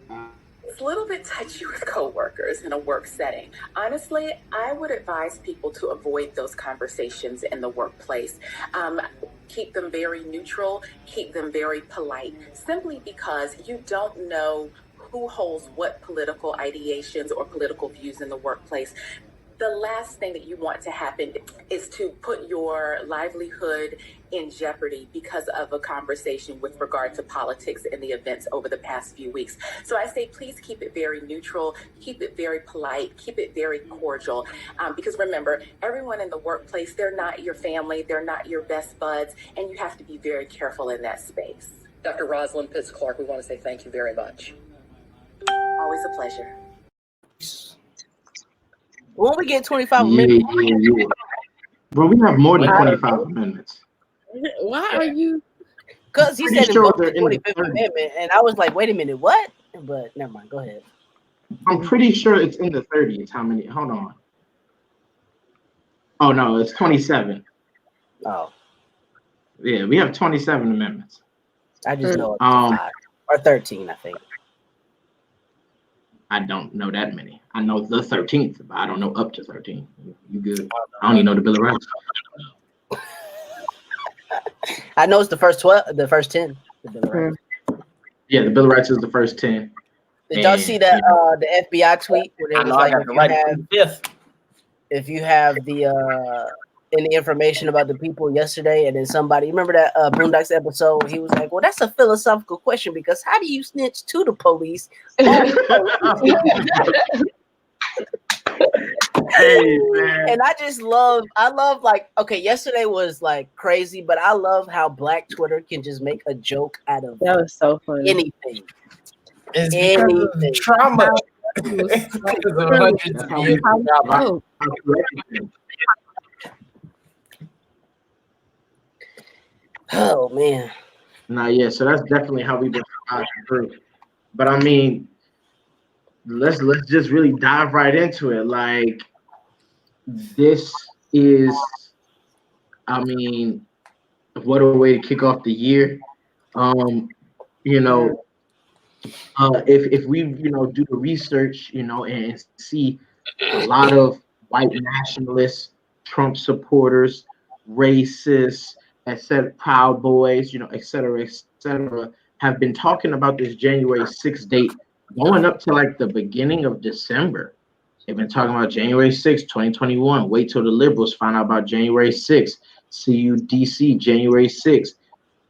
It's a little bit touchy with coworkers in a work setting. Honestly, I would advise people to avoid those conversations in the workplace. Keep them very neutral, keep them very polite, simply because you don't know who holds what political ideations or political views in the workplace. The last thing that you want to happen is to put your livelihood in jeopardy because of a conversation with regard to politics and the events over the past few weeks. So I say, please keep it very neutral, keep it very polite, keep it very cordial. Because remember, everyone in the workplace, they're not your family, they're not your best buds, and you have to be very careful in that space. Dr. Rosalind Pitts-Clark, we want to say thank you very much. Always a pleasure. Won't we get 25 minutes? Yeah. Bro, we have more than 25 amendments. Why are you? Because he Pretty said sure invoke they're the in the 25th 30s. Amendment, and I was like, wait a minute, what? But never mind, go ahead. I'm pretty sure it's in the 30s. How many? Hold on. Oh, no, it's 27. Oh, Yeah, we have 27 amendments. I just know it's 5 or 13, I think. I don't know that many. I know the 13th, but I don't know up to 13. You good? I don't even know the Bill of Rights. I know it's the first 12, the first 10. The Bill of Rights. Yeah, the Bill of Rights is the first 10. Did y'all see that the FBI tweet where it was like if you have the any information about the people yesterday, and then somebody remember that Boondocks episode, he was like, well, that's a philosophical question because how do you snitch to the police? Hey, man. And I love like, okay, yesterday was like crazy, but I love how Black Twitter can just make a joke out of That was so funny. anything. It's because of trauma. Because of hundreds of years of trauma. Oh man. Nah, yeah, so that's definitely how we've been through. But I mean, let's just really dive right into it. Like, this is, I mean, what a way to kick off the year. You know, if we, do the research, and see a lot of white nationalists, Trump supporters, racists, etc., Proud Boys, et cetera, have been talking about this January 6th date going up to like the beginning of December. They've been talking about January 6th, 2021. Wait till the liberals find out about January 6th. See you, DC, January 6th.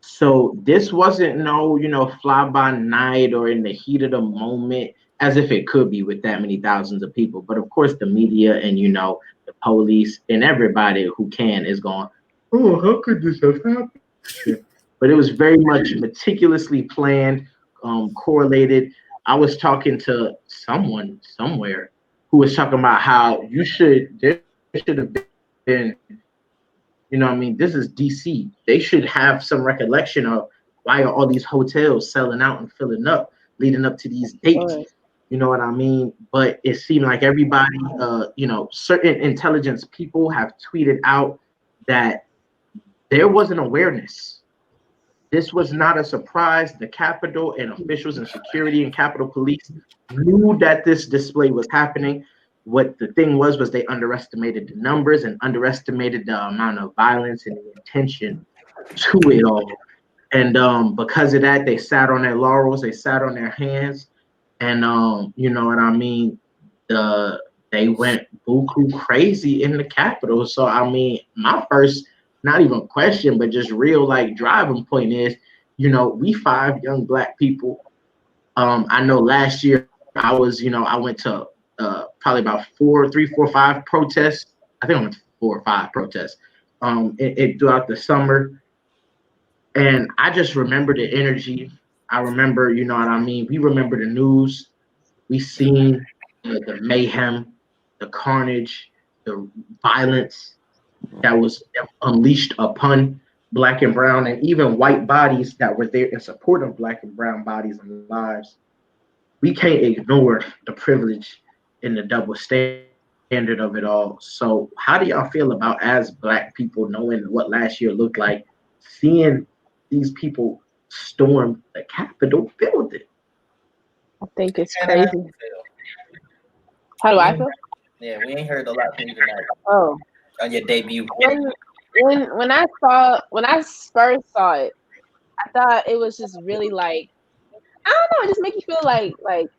So this wasn't no, fly by night or in the heat of the moment, as if it could be with that many thousands of people. But of course, the media and, the police and everybody who can is going, oh, how could this have happened? But it was very much meticulously planned, correlated. I was talking to someone somewhere who was talking about how there should have been, this is DC. They should have some recollection of why are all these hotels selling out and filling up leading up to these dates. You know what I mean? But it seemed like everybody, certain intelligence people have tweeted out that there was an awareness. This was not a surprise. The Capitol and officials and security and Capitol Police knew that this display was happening. What the thing was they underestimated the numbers and underestimated the amount of violence and the intention to it all. And because of that, they sat on their laurels, they sat on their hands, and you know what I mean? They went buku crazy in the Capitol. So I mean, my first, not even question, but just real like driving point is, we 5 young Black people. I know last year I was, I went to probably about 3, 4, 5 protests. I think I went to 4 or 5 protests throughout the summer. And I just remember the energy. I remember, you know what I mean? We remember the news. We seen the mayhem, the carnage, the violence that was unleashed upon Black and brown and even white bodies that were there in support of Black and brown bodies and lives. We can't ignore the privilege and the double standard of it all. So how do y'all feel about, as Black people, knowing what last year looked like, seeing these people storm the Capitol building? I think it's Shannon, how do crazy. you feel? How do We I ain't, feel? yeah, we ain't heard a lot from you tonight Oh, on your debut. when I first saw it, I thought it was just really like I don't know. It just makes you feel like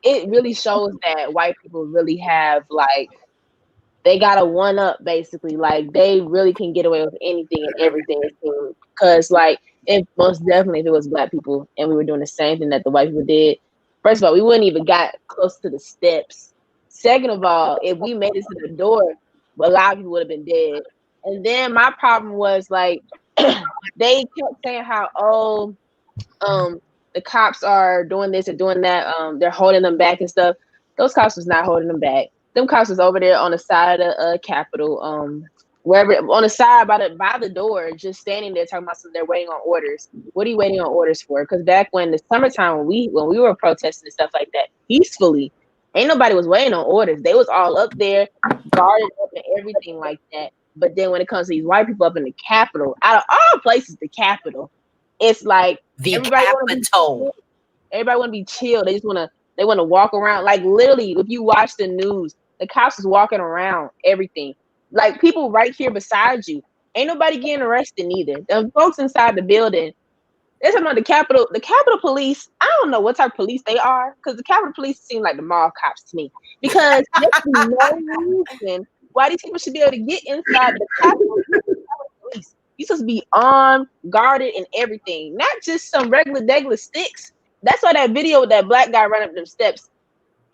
it really shows that white people really have like they got a one up basically. Like they really can get away with anything and everything. Because like if most definitely if it was black people and we were doing the same thing that the white people did, first of all, we wouldn't even got close to the steps. Second of all, if we made it to the door, a lot of people would have been dead. And then my problem was like they kept saying how the cops are doing this and doing that. They're holding them back and stuff. Those cops was not holding them back. Them cops was over there on the side of the Capitol, wherever on the side by the door, just standing there talking about something. They're waiting on orders. What are you waiting on orders for? Because back when the summertime when we were protesting and stuff like that peacefully, ain't nobody was waiting on orders. They was all up there, guarded up and everything like that. But then when it comes to these white people up in the Capitol, out of all places, the Capitol, it's like The everybody capital. want to be chill. They want to walk around. Like literally, if you watch the news, the cops is walking around everything. Like people right here beside you. Ain't nobody getting arrested neither. The folks inside the building, they're talking about the Capitol. The Capitol Police, I don't know what type of police they are, because the Capitol Police seem like the mall cops to me. Because there's no reason why these people should be able to get inside the Capitol Police. You supposed to be armed, guarded, and everything, not just some regular sticks. That's why that video with that black guy running up them steps,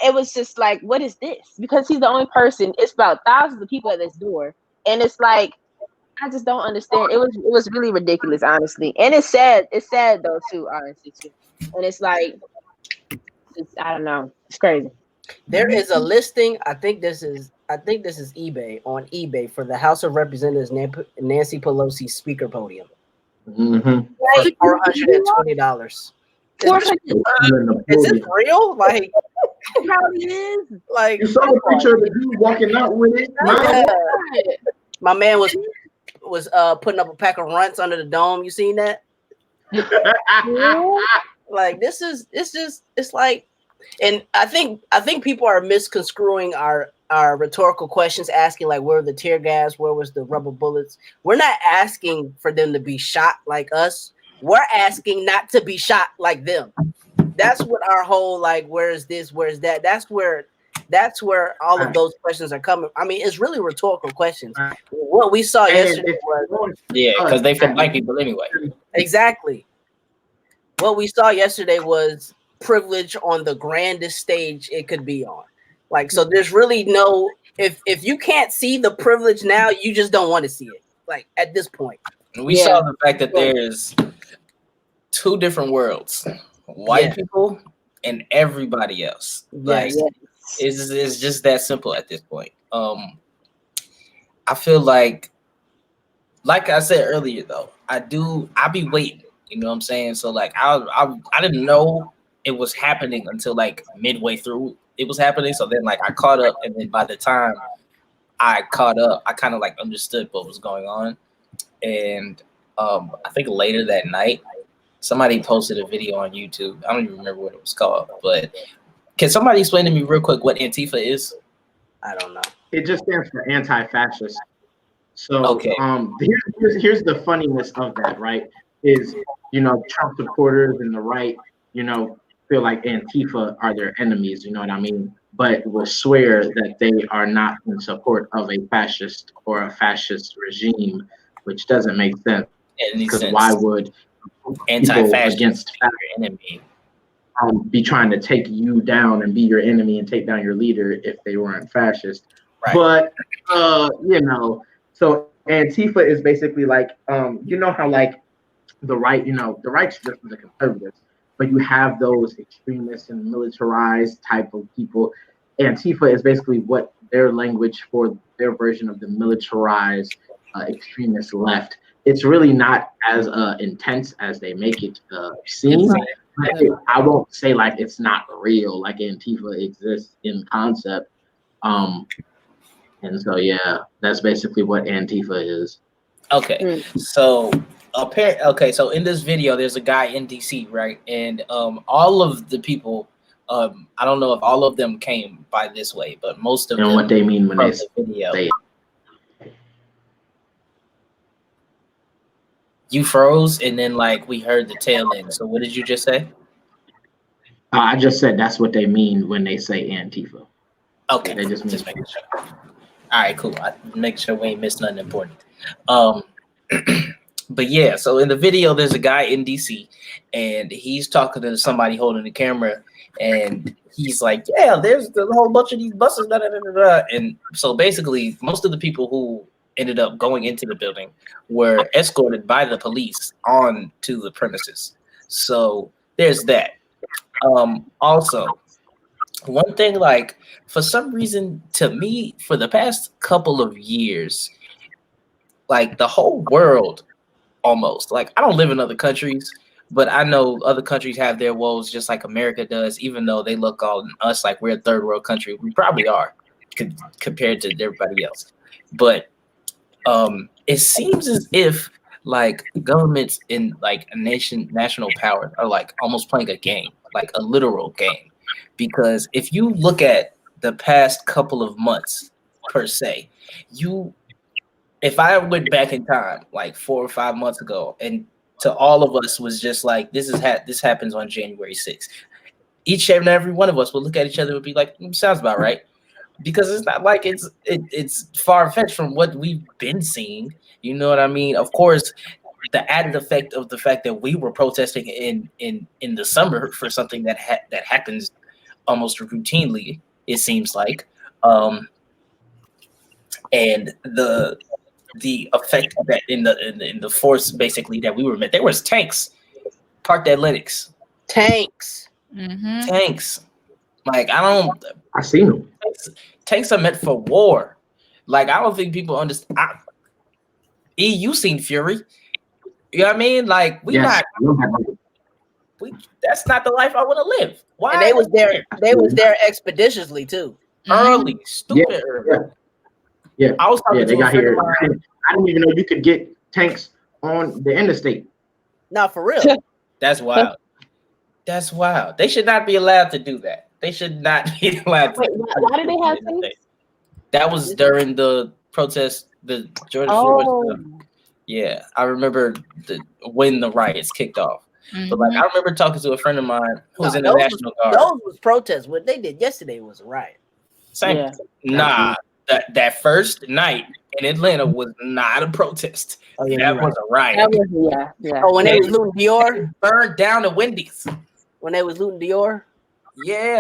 it was just like, what is this? Because he's the only person. It's about thousands of people at this door, and it's like I just don't understand. It was really ridiculous, honestly, and it's sad. It's sad though too, honestly too. And it's like, I don't know. It's crazy. There is a listing. I think this is eBay on eBay for the House of Representatives Nancy Pelosi speaker podium. Mm-hmm. For $420. Is this real? Like, it probably is. Like you saw the picture of the dude walking out with it. My man was putting up a pack of runts under the dome. You seen that? Like it's like, and I think people are misconstruing our rhetorical questions, asking like, where were the tear gas? Where was the rubber bullets? We're not asking for them to be shot like us. We're asking not to be shot like them. That's what our whole like, where is this? Where is that? That's where all of those questions are coming. I mean, it's really rhetorical questions. What we saw yesterday was because they for black people anyway. Exactly. What we saw yesterday was privilege on the grandest stage it could be on. Like, so there's really no, if you can't see the privilege now, you just don't want to see it. Like at this point, we saw the fact that there's two different worlds: white people and everybody else. Like, it's just that simple at this point. I feel like I said earlier, though, I be waiting. You know what I'm saying? So like, I didn't know it was happening until like midway through it was happening. So then like I caught up, and then by the time I caught up, I kind of like understood what was going on. And I think later that night, somebody posted a video on YouTube. I don't even remember what it was called, but can somebody explain to me real quick what Antifa is? I don't know. It just stands for anti-fascist. So here's the funniness of that, right? Is, you know, Trump supporters and the right, you know, feel like Antifa are their enemies, you know what I mean? But will swear that they are not in support of a fascist or a fascist regime, which doesn't make sense. Because why would anti-fascist against your enemy be trying to take you down and be your enemy and take down your leader if they weren't fascist? Right. But you know, so Antifa is basically like, you know how like the right, you know, the right's just the conservatives, but you have those extremists and militarized type of people. Antifa is basically what their language for their version of the militarized extremist left. It's really not as intense as they make it seem. I won't say like it's not real, like Antifa exists in concept. And so yeah, that's basically what Antifa is. Okay, so so in this video, there's a guy in DC, right? And all of the people I don't know if all of them came by this way, but most of And them what they mean when from they the video. say You froze, and then like we heard the tail end. So what did you just say? I just said that's what they mean when they say Antifa. Okay, They just mean just making sure. All right, cool. I make sure we ain't missed nothing important. But yeah, so in the video, there's a guy in DC, and he's talking to somebody holding the camera, and he's like, "Yeah, there's a whole bunch of these buses." Da, da, da, da, da. And so basically, most of the people who ended up going into the building were escorted by the police on to the premises. So there's that. Also, one thing, like for some reason, to me, for the past couple of years, like the whole world almost, like I don't live in other countries, but I know other countries have their woes just like America does, even though they look on us like we're a third world country. We probably are compared to everybody else. But it seems as if like governments in like a national power are like almost playing a game, like a literal game. Because if you look at the past couple of months per se, if I went back in time like 4 or 5 months ago and to all of us was just like this happens on January 6th, each and every one of us would look at each other and would be like, sounds about right. Because it's not like it's far-fetched from what we've been seeing. You know what I mean? Of course, the added effect of the fact that we were protesting in the summer for something that happens almost routinely, it seems like, and the effect that in the force basically that we were met. There was tanks parked at Lennox. Tanks. Tanks. Like I seen them. Tanks are meant for war. Like I don't think people understand. You seen Fury? You know what I mean? Like that's not the life I want to live. Why? And they was there expeditiously too. Early, stupid early. Yeah. I was talking they to a got friend here. of mine. I didn't even know you could get tanks on the interstate. Not for real. That's wild. That's wild. They should not be allowed to do that. They should not be allowed to. Wait, why did they have tanks? That was during the protest, the George Floyd stuff. Yeah, I remember when the riots kicked off. But like I remember talking to a friend of mine who was in the National Guard. Those was protests. What they did yesterday was a riot. Same. Yeah. Nah, that first night in Atlanta was not a protest. Oh, yeah, that was a riot. That was, yeah. Oh, when they was looting Dior? Burned down the Wendy's. When they was looting Dior? Yeah.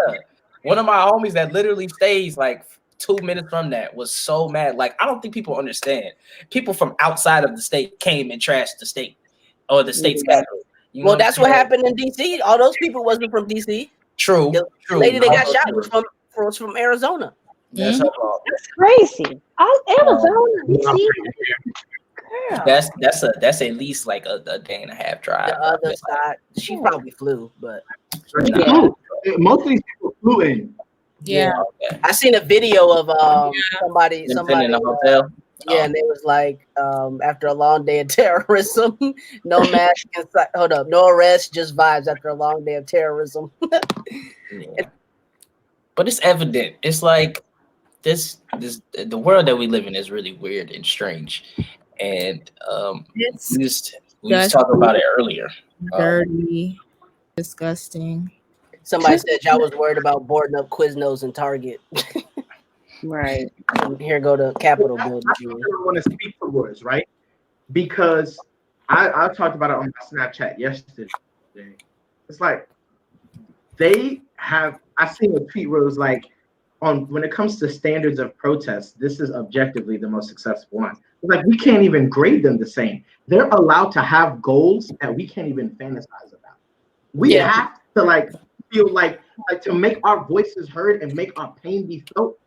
One of my homies that literally stays like 2 minutes from that was so mad. Like, I don't think people understand. People from outside of the state came and trashed the state or the state's capital. You know that's what happened in DC. All those people wasn't from DC. True. The lady that got shot was from Arizona. That's her fault. That's crazy. Arizona, DC. Girl. That's at least like a day and a half drive. The other side, she probably flew, but most of these people flew in. Yeah. Okay. I seen a video of somebody in the hotel. Yeah, and it was like after a long day of terrorism, no mask inside. Hold up, no arrest, just vibes after a long day of terrorism. Yeah. But it's evident. It's like this the world that we live in is really weird and strange. And we just talked about it earlier. Dirty, disgusting. Somebody said y'all was worried about boarding up Quiznos and Target. Right. Here go to Capitol building. I don't want to speak for words, right? Because I talked about it on my Snapchat yesterday. It's like I seen a tweet where it was like, when it comes to standards of protest, this is objectively the most successful one. It's like we can't even grade them the same. They're allowed to have goals that we can't even fantasize about. We have to like feel like to make our voices heard and make our pain be felt.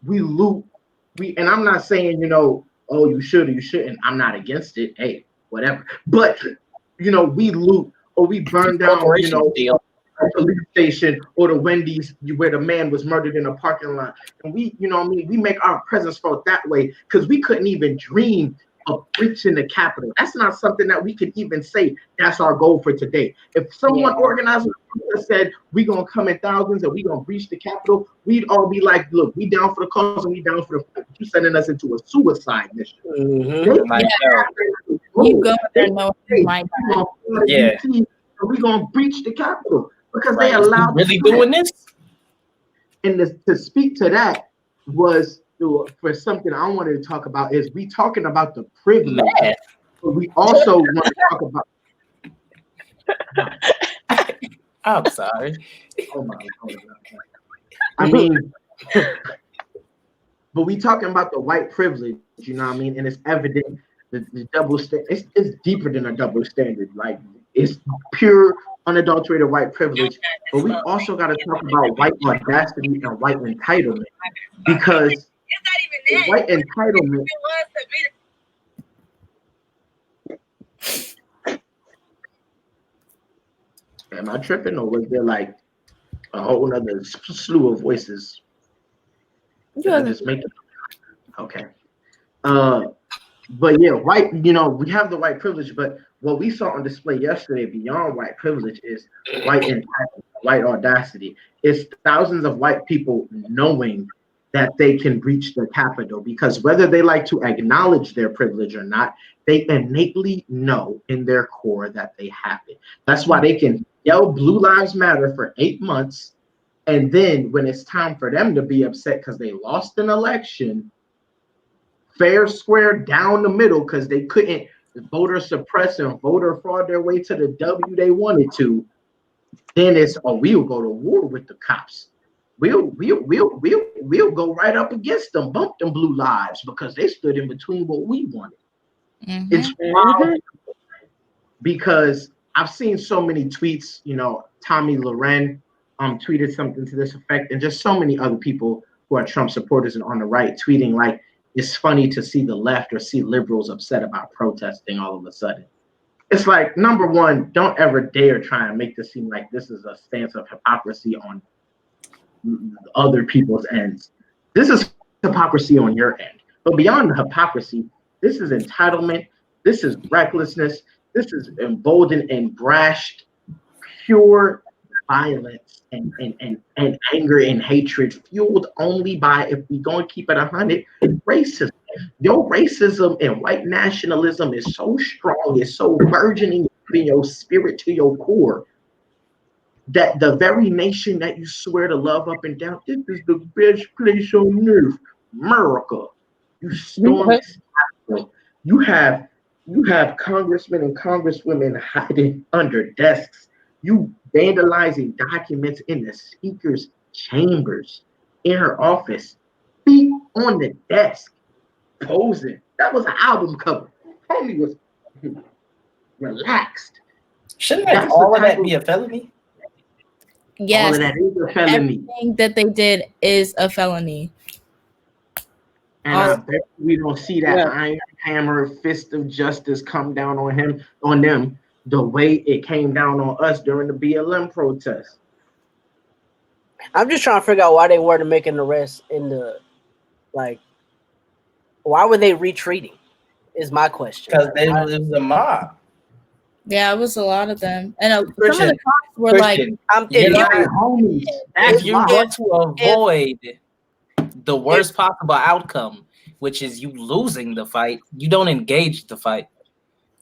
We loot. And I'm not saying, oh, you should or you shouldn't. I'm not against it. Hey, whatever. But we loot or we burn down, a police station or the Wendy's where the man was murdered in a parking lot. And we make our presence felt that way because we couldn't even dream of breaching the Capitol. That's not something that we could even say that's our goal for today. If someone organized said we're gonna come in thousands and we're gonna breach the Capitol, we'd all be like, look, we down for the cause and we down for the fight. You sending us into a suicide mission. You go there knowing you might die. We're gonna breach the Capitol because they allowed really doing this. And to speak to that was for something I wanted to talk about is we talking about the privilege, but we also want to talk about. I'm sorry. Oh my God. I mean, but we talking about the white privilege, you know what I mean? And it's evident the double standard. It's deeper than a double standard. Like it's pure, unadulterated white privilege. But we also got to talk about white audacity and white entitlement because white entitlement. Am I tripping, or was there like a whole other slew of voices? Just make it okay. But yeah, white. You know, we have the white privilege, but what we saw on display yesterday, beyond white privilege, is white entitlement, white audacity. It's thousands of white people knowing that they can breach the Capitol because whether they like to acknowledge their privilege or not, they innately know in their core that they have it. That's why they can yell Blue Lives Matter for 8 months. And then when it's time for them to be upset because they lost an election, fair, square, down the middle, because they couldn't voter suppress and voter fraud their way to the W they wanted to, then it's, we'll go to war with the cops. We'll go right up against them, bump them blue lives because they stood in between what we wanted. It's wild because I've seen so many tweets, you know, Tommy Loren tweeted something to this effect, and just so many other people who are Trump supporters and on the right tweeting like, it's funny to see the left or see liberals upset about protesting all of a sudden. It's like, number one, don't ever dare try and make this seem like this is a stance of hypocrisy on other people's ends. This is hypocrisy on your end. But beyond the hypocrisy, this is entitlement, this is recklessness, this is emboldened and brashed, pure violence and anger and hatred fueled only by, if we going to keep it 100, racism. Your racism and white nationalism is so strong, it's so burgeoning in your spirit to your core that the very nation that you swear to love up and down, this is the best place on earth, America. You storm you have congressmen and congresswomen hiding under desks. You vandalizing documents in the speaker's chambers, in her office, feet on the desk, posing. That was an album cover. Homie was relaxed. Shouldn't all of that be a felony? Yes. All of that is a felony. Everything that they did is a felony. And I bet we don't see that iron hammer fist of justice come down on them the way it came down on us during the BLM protest. I'm just trying to figure out why they weren't making the arrest in the, like, why were they retreating? Is my question. Because it was a mob. Yeah, it was a lot of them, and some of the cops were Christian, like, if you want to avoid the worst possible outcome, which is you losing the fight, you don't engage the fight.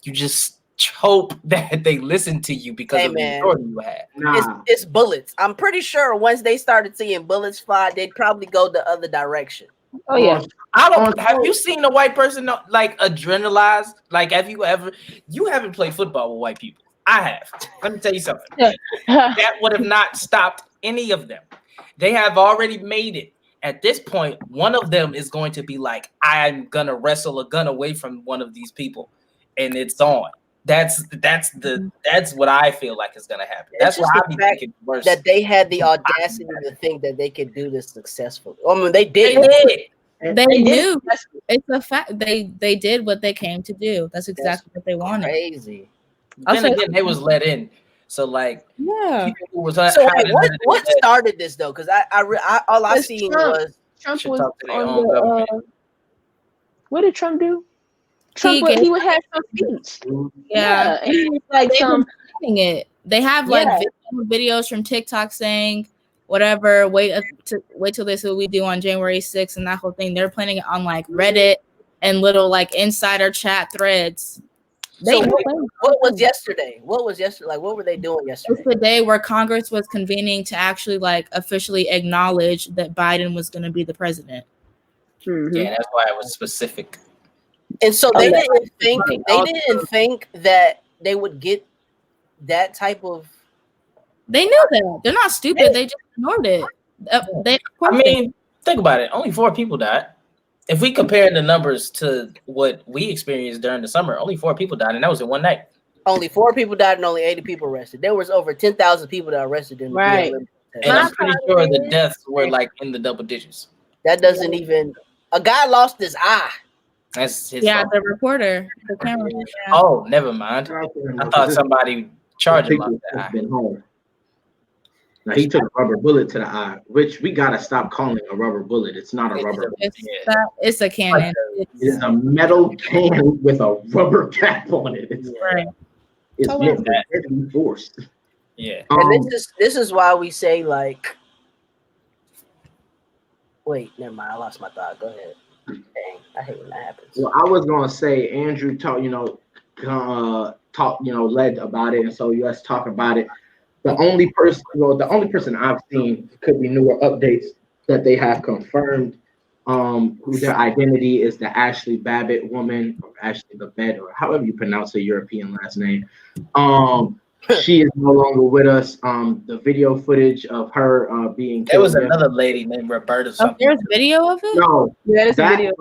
You just hope that they listen to you because of the authority you have. It's bullets. I'm pretty sure once they started seeing bullets fly, they'd probably go the other direction. Oh yeah. Have you seen a white person like adrenalized? Like, you haven't played football with white people. I have. Let me tell you something. That would have not stopped any of them. They have already made it. At this point, one of them is going to be like, I'm gonna wrestle a gun away from one of these people, and it's on. That's what I feel like is gonna happen. That's why I be thinking worse. That they had the audacity to think that they could do this successfully. I mean, they did. They knew. It's a fact. They did what they came to do. That's exactly what they wanted. Crazy. Then again, they was let in. So like, yeah. What started this though? Because I all I seen was Trump was on the. What did Trump do? Trump, he would have some speech. Yeah. And he was like They have like videos from TikTok saying whatever. Wait till they see what we do on January 6th and that whole thing. They're planning it on like Reddit and little like insider chat threads. So what was yesterday? What was yesterday? Like, what were they doing yesterday? It's the day where Congress was convening to actually like officially acknowledge that Biden was going to be the president. Mm-hmm. Yeah, that's why it was specific. And so they didn't think that they would get that type of. They knew that. They're not stupid. They just ignored it. Think about it. Only 4 people died. If we compare the numbers to what we experienced during the summer, only 4 people died, and that was in one night. Only 4 people died and only 80 people arrested. There was over 10,000 people that arrested in the And I'm pretty sure the deaths were like in the double digits. That doesn't even. A guy lost his eye. That's his fault. The reporter, the camera. Yeah. Oh, never mind. I thought somebody charged him on that eye. Now he took a rubber bullet to the eye, which we gotta stop calling a rubber bullet. It's not a rubber bullet. It's a cannon. It's a metal can with a rubber cap on it. It's meant for deadly force. Yeah. And this is why we say like. Wait, never mind. I lost my thought. Go ahead. Dang, I hate when that happens. Well, I was gonna say Andrew led about it, and so let's talk about it. The only person I've seen, could be newer updates that they have confirmed, who their identity is the Ashley Babbitt woman, or Ashley Babbitt, or however you pronounce her European last name. She is no longer with us. The video footage of her being killed. There was another lady named Roberta something. There's video of it? No. There's a video.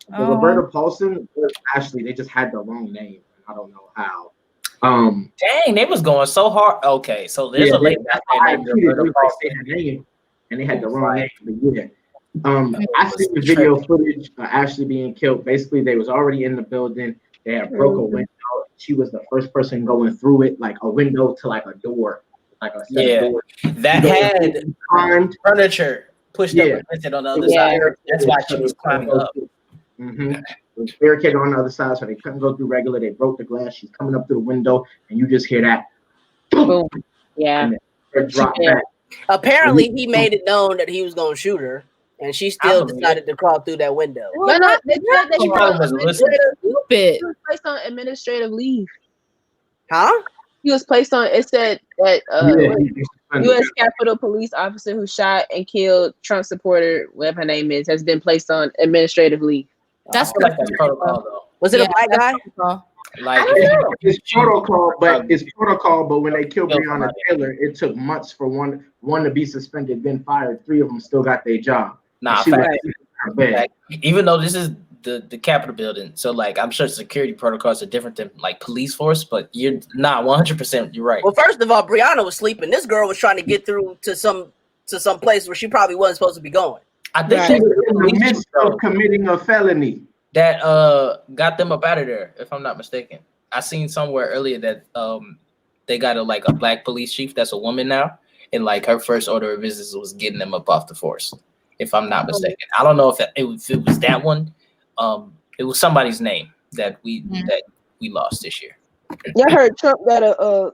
Roberta Paulson was Ashley. They just had the wrong name. I don't know how. Dang, they was going so hard. Okay, so there's a lady named Roberta Paulson. And they had the wrong name. But yeah. I see the video footage of Ashley being killed. Basically, they was already in the building. They had broke a window. She was the first person going through it, like a window to like a door, like a set door. That had furniture pushed up and printed on the other side. That's why she was climbing up. It was barricaded on the other side, so they couldn't go through regular. They broke the glass. She's coming up through the window, and you just hear that boom. Yeah. And drop back. Apparently, he made it known that he was going to shoot her, and she still decided to crawl through that window. No, they said that he was placed on administrative leave. Huh? He was placed on. It said that U.S. Capitol Police officer who shot and killed Trump supporter, whatever her name is, has been placed on administrative leave. That's protocol, though. Was it a black guy? Like it's protocol, but when they killed Breonna Taylor, it took months for one to be suspended, then fired. 3 of them still got their job. Even though this is the Capitol building, so like I'm sure security protocols are different than like police force, but you're not 100%. You're right. Well, first of all, Breonna was sleeping. This girl was trying to get through to some place where she probably wasn't supposed to be going. I think she was in the midst of committing a felony that got them up out of there, if I'm not mistaken. I seen somewhere earlier that they got a black police chief that's a woman now, and like her first order of business was getting them up off the force, if I'm not mistaken. I don't know if it was that one. It was somebody's name that we lost this year. Y'all heard Trump got a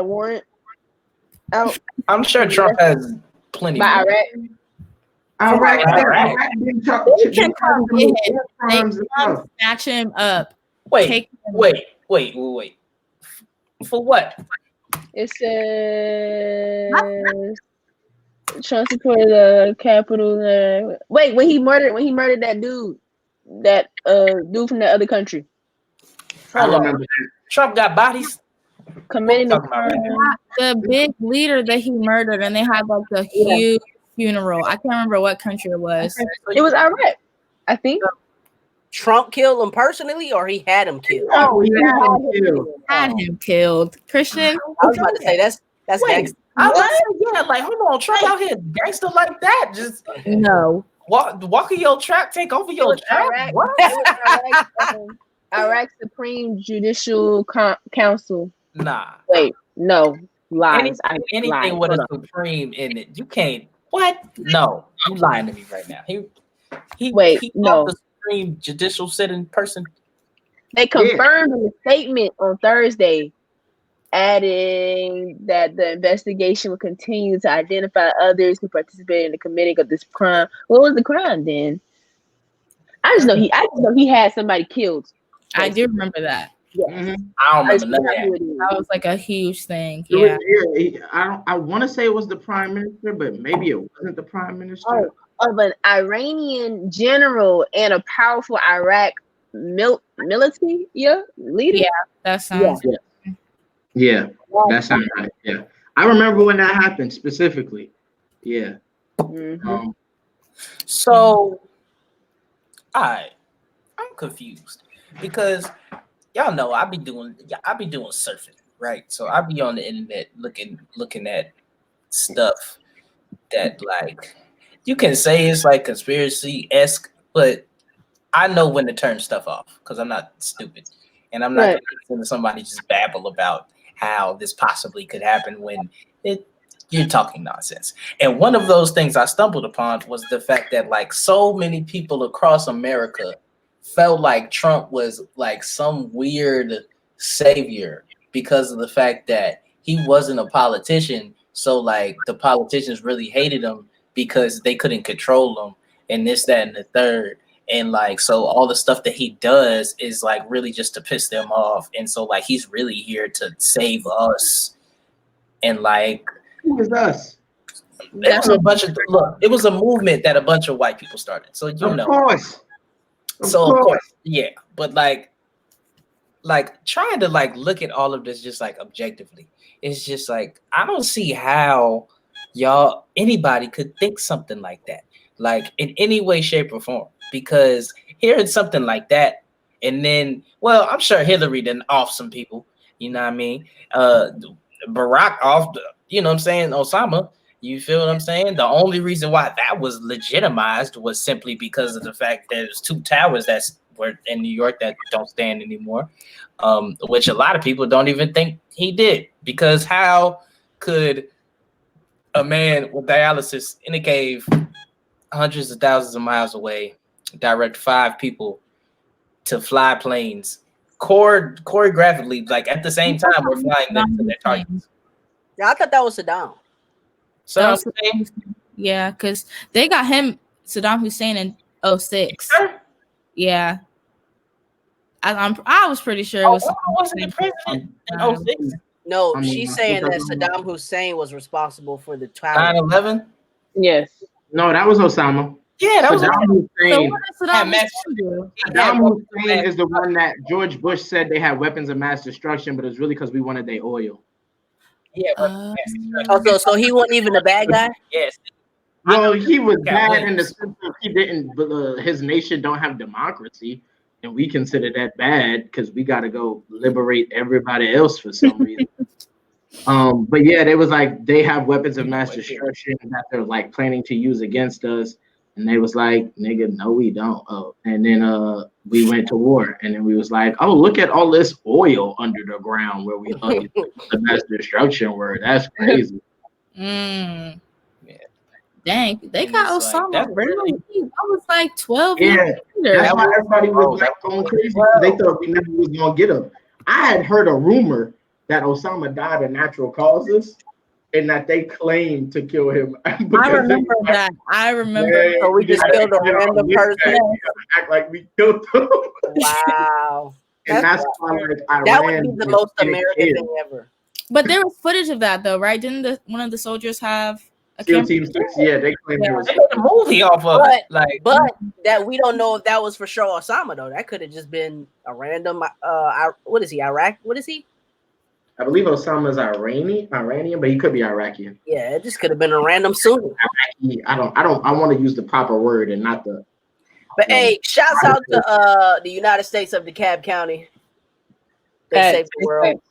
warrant out. I'm sure Trump has plenty. By Iraq. Snatch him up. Wait. For what? It says Trump supported the Capitol. Wait, when he murdered that dude from the other country. Trump got bodies. Committing the crime. The big leader that he murdered, and they had like a huge funeral. I can't remember what country it was. It was Iraq, I think. Trump killed him personally, or he had him killed? Oh, he had him killed. Christian, I was about to say that's next. I was like, hold on, Trump out here gangster like that? Just no. Walk in your trap, take over your trap. What? Iraq Supreme Judicial Council. Nah. Wait, no. Lies. Anything with a supreme in it. You can't. What? No. You lying to me right now. No. The Supreme Judicial sitting person? They confirmed in the statement on Thursday, adding that the investigation will continue to identify others who participated in the committing of this crime. What was the crime then? I just know he had somebody killed. I do remember that. Yes. I don't remember none of that. That was like a huge thing. It was- Yeah. I want to say it was the prime minister, but maybe it wasn't the prime minister. Of an Iranian general and a powerful Iraq military leader. Yeah, that sounds. Yeah, that sounds right. Yeah, I remember when that happened specifically. Yeah. So, I'm confused because y'all know I be doing surfing, right? So I be on the internet looking at stuff that like you can say it's like conspiracy-esque, but I know when to turn stuff off because I'm not stupid, and I'm not going to listen to somebody just babble about how this possibly could happen when you're talking nonsense. And one of those things I stumbled upon was the fact that like so many people across America felt like Trump was like some weird savior because of the fact that he wasn't a politician. So like the politicians really hated him because they couldn't control him and this, that, and the third. And like, so all the stuff that he does is like really just to piss them off. And so like, he's really here to save us. And like, who was us? It was a bunch of it was a movement that a bunch of white people started. So you know. Of course, yeah. But like trying to like look at all of this just like objectively, it's just like I don't see how anybody could think something like that, like in any way, shape, or form. Because hearing something like that, and then, well, I'm sure Hillary didn't off some people, you know what I mean? Barack off, you know what I'm saying? Osama, you feel what I'm saying? The only reason why that was legitimized was simply because of the fact that there's two towers that were in New York that don't stand anymore, which a lot of people don't even think he did. Because how could a man with dialysis in a cave hundreds of thousands of miles away direct 5 people to fly planes choreographically, like at the same time we're flying them to their targets? Yeah, I thought that was Saddam. Yeah, because they got him, Saddam Hussein, in 06. Yeah. I was pretty sure it was. Wasn't the president in 06? No, she's saying that Saddam Hussein was responsible for the trial. 9/11? Yes. No, that was Osama. Yeah, that was Saddam Hussein. Saddam Hussein is the one that George Bush said they had weapons of mass destruction, but it's really because we wanted their oil. Yeah. So he wasn't even a bad guy? Yes. Well, he was bad in the sense that he didn't. His nation don't have democracy, and we consider that bad because we got to go liberate everybody else for some reason. But yeah, they was like they have weapons of mass destruction that they're like planning to use against us, and they was like, "Nigga, no, we don't." Oh, and then we went to war, and then we was like, "Oh, look at all this oil under the ground where we thought the mass destruction were. That's crazy." Dang, they got Osama. Like, really? That was like 12 years later. That's why everybody was like going crazy. They thought we never was gonna get him. I had heard a rumor that Osama died of natural causes, and that they claimed to kill him. I remember that. I remember. So we just killed a random person. Act like we killed him. Wow. And that's why like Iran. That would be the most American thing ever. But there was footage of that though, right? Didn't one of the soldiers have a SEAL Team 6? Yeah, they claimed it was. They made a movie off of it. Like, but that we don't know if that was for sure Osama though. That could have just been a random. What is he? Iraq? What is he? I believe Osama's Iranian, but he could be Iraqi. Yeah, it just could have been a random Sunni. Iraqi. I want to use the proper word and not the. But hey, shouts out to the United States of DeKalb County. They saved the world.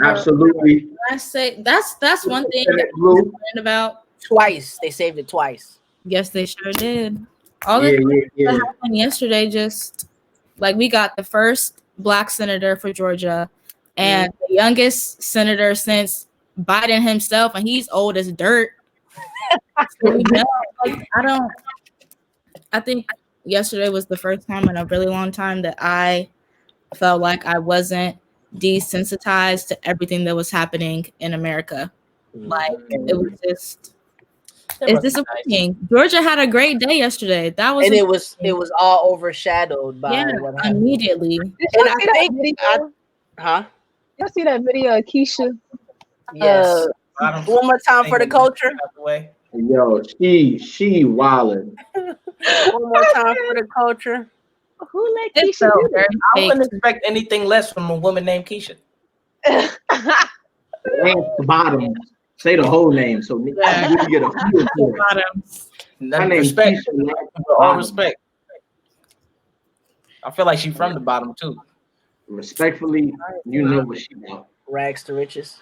Absolutely. I say that's one thing that I'm concerned about. Twice. They saved it twice. Yes, they sure did. All that happened yesterday, just like we got the first Black senator for Georgia and the youngest senator since Biden himself, and he's old as dirt. So, I think yesterday was the first time in a really long time that I felt like I wasn't desensitized to everything that was happening in America. Like it was just, it's disappointing. Georgia had a great day yesterday. That was, and it was all overshadowed by what happened. immediately. Did y'all And see I that think, video? huh? Y'all see that video of Keisha? Yes. Bottoms. One more time for the culture. Out the way. Yo, she wildin'. One more time for the culture. Who let It Keisha felt do very I fake. wouldn't expect anything less from a woman named Keisha. that? Lance Bottoms. Say the whole name so we get a feel for it. Bottoms. My name's Respect. Keisha Lance With all Bottoms. respect. I feel like she's from the bottom too. Respectfully, you know what she want. Rags to riches.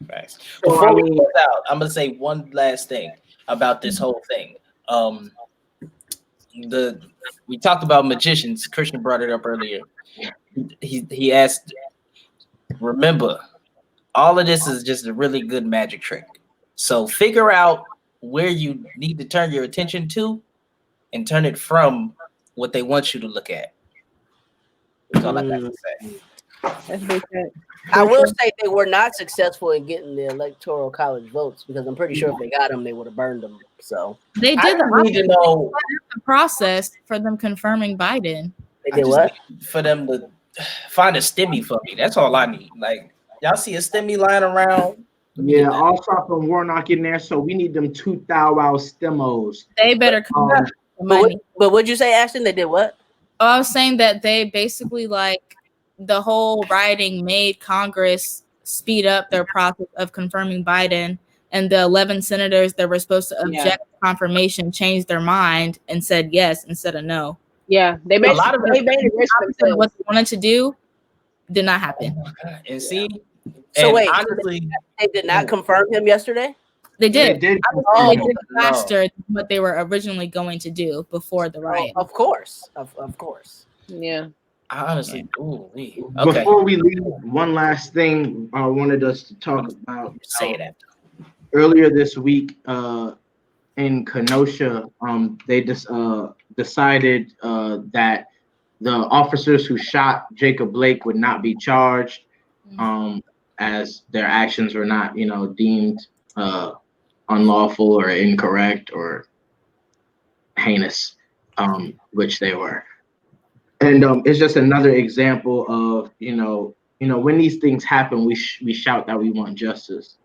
Facts. So, Before I we mean- close out, I'm gonna say one last thing about this whole thing. We talked about magicians. Christian brought it up earlier. He asked, remember, all of this is just a really good magic trick. So figure out where you need to turn your attention to and turn it from what they want you to look at. That's all I got to say. That's big fact. I will say they were not successful in getting the electoral college votes because I'm pretty sure if they got them, they would have burned them. So They I did just need to know the process for them confirming Biden. they I did just what? need for them to find a stimmy for me. That's all I need. Like, y'all see a stimmy lying around? Let me Yeah, get that. all shot from Warnock in there, so we need them 2 thou wow stemos. They better come up with the But money. what'd you say, Ashton? They did what? I was saying that they basically, like, the whole rioting made Congress speed up their process of confirming Biden, and the 11 senators that were supposed to object to confirmation changed their mind and said yes instead of no. Yeah, they made lot of they made it rich for themselves. What they wanted to do did not happen. And see, So and wait, honestly, they did not confirm him yesterday? They did. They did. They did it faster than what they were originally going to do before the riot. Of course. Of course. Yeah. I honestly, okay. Before we leave, one last thing I wanted us to talk about. Say that. Earlier this week, in Kenosha, they just decided that the officers who shot Jacob Blake would not be charged, as their actions were not, deemed unlawful or incorrect or heinous, which they were. And it's just another example of, when these things happen, we shout that we want justice.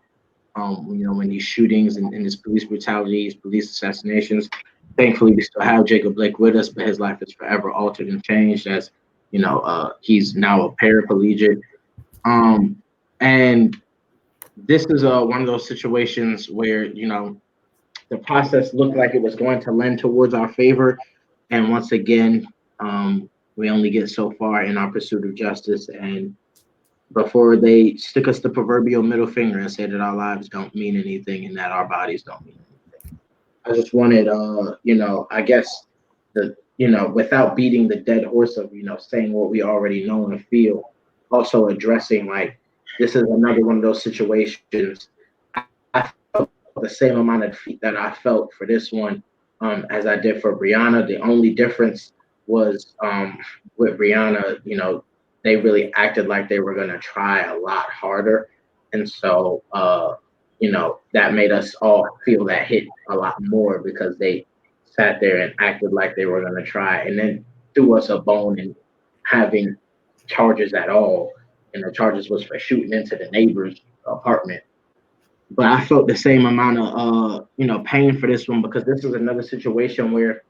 When these shootings and these police brutalities, police assassinations, thankfully we still have Jacob Blake with us, but his life is forever altered and changed as, he's now a paraplegic. And this is one of those situations where, the process looked like it was going to lend towards our favor. And once again, we only get so far in our pursuit of justice. And before they stick us the proverbial middle finger and say that our lives don't mean anything and that our bodies don't mean anything. I just wanted, I guess, without beating the dead horse of, saying what we already know and feel, also addressing, like, this is another one of those situations. I felt the same amount of defeat that I felt for this one as I did for Brianna. The only difference was with Brianna, they really acted like they were going to try a lot harder. And so, that made us all feel that hit a lot more because they sat there and acted like they were going to try and then threw us a bone and having charges at all. And the charges was for shooting into the neighbor's apartment. But I felt the same amount of, pain for this one because this is another situation where,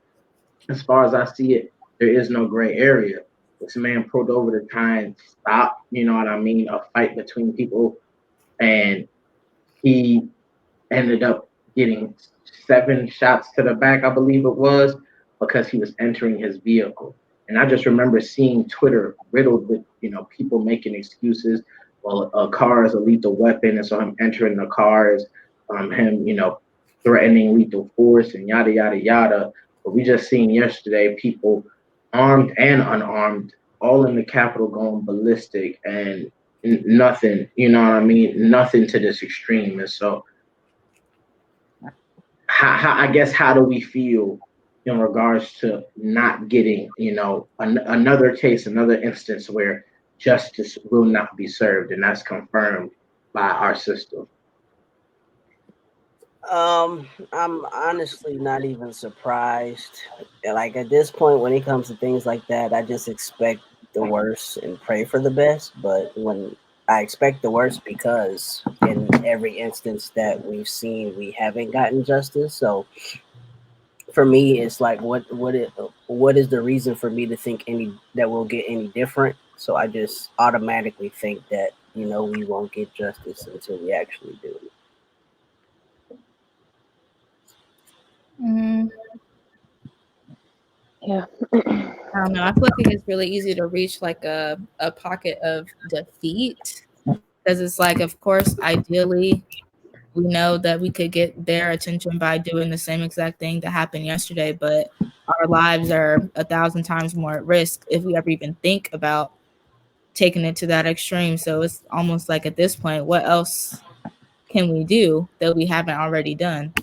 as far as I see it, there is no gray area. This man pulled over to try and stop, a fight between people. And he ended up getting 7 shots to the back, I believe it was, because he was entering his vehicle. And I just remember seeing Twitter riddled with, people making excuses. Well, a car is a lethal weapon, and so him entering the car is him, threatening lethal force and yada, yada, yada. But we just seen yesterday people armed and unarmed, all in the Capitol going ballistic and nothing, nothing to this extreme. And so I guess, how do we feel in regards to not getting, another case, another instance where justice will not be served, and that's confirmed by our system. I'm honestly not even surprised. Like at this point, when it comes to things like that, I just expect the worst and pray for the best. But when I expect the worst because in every instance that we've seen, we haven't gotten justice. So for me, it's like what is the reason for me to think that we'll get any different? So I just automatically think that we won't get justice until we actually do. Yeah. I don't know. I feel like it gets really easy to reach like a pocket of defeat because it's like, of course, ideally, we know that we could get their attention by doing the same exact thing that happened yesterday, but our lives are 1,000 times more at risk if we ever even think about taking it to that extreme. So it's almost like at this point, what else can we do that we haven't already done?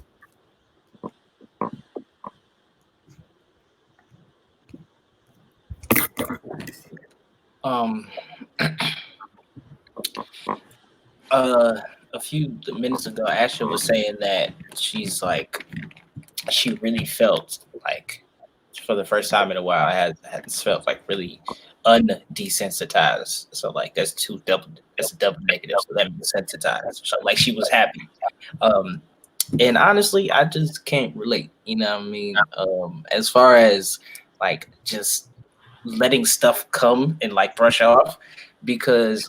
A few minutes ago, Asha was saying that she's like, she really felt like for the first time in a while, I had felt like really undesensitized. So like that's a double negative. So that means sensitized. So like she was happy. And honestly, I just can't relate. You know what I mean? As far as like just letting stuff come and like brush off, because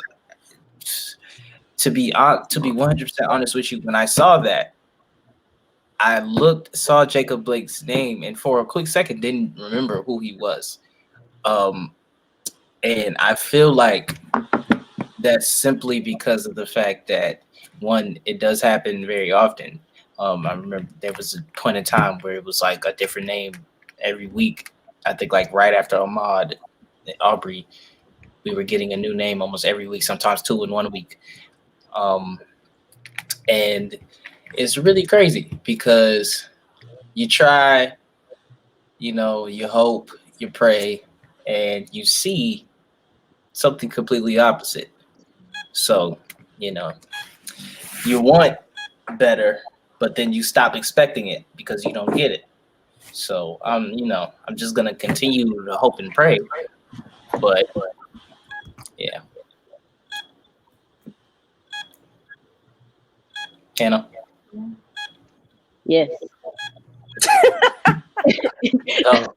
to be 100% honest with you, when I saw that, I saw Jacob Blake's name, and for a quick second didn't remember who he was. And I feel like that's simply because of the fact that, one, it does happen very often. I remember there was a point in time where it was like a different name every week. I think like right after Ahmaud Aubrey, we were getting a new name almost every week, sometimes two in 1 week. And it's really crazy because you try, you hope, you pray, and you see something completely opposite. So, you want better, but then you stop expecting it because you don't get it. So I'm just gonna continue to hope and pray. But yeah. Hannah? Yes. Oh.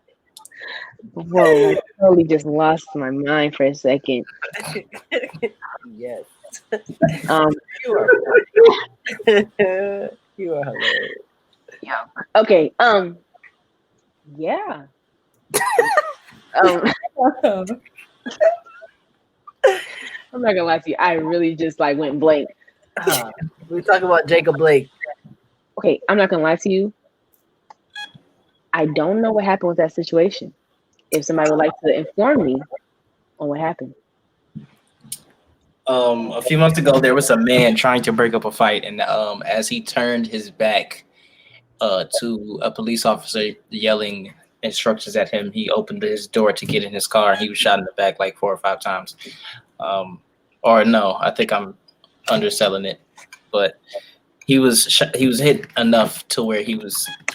Whoa, I totally just lost my mind for a second. Yes. You are you are hilarious. Yeah. Okay. Yeah. I'm not gonna lie to you. I really just like went blank. We're talking about Jacob Blake. Okay, I'm not gonna lie to you. I don't know what happened with that situation. If somebody would like to inform me on what happened. A few months ago, there was a man trying to break up a fight, and as he turned his back to a police officer yelling instructions at him, he opened his door to get in his car. He was shot in the back like 4 or 5 times. Or no, I think I'm underselling it, but he was hit enough to where he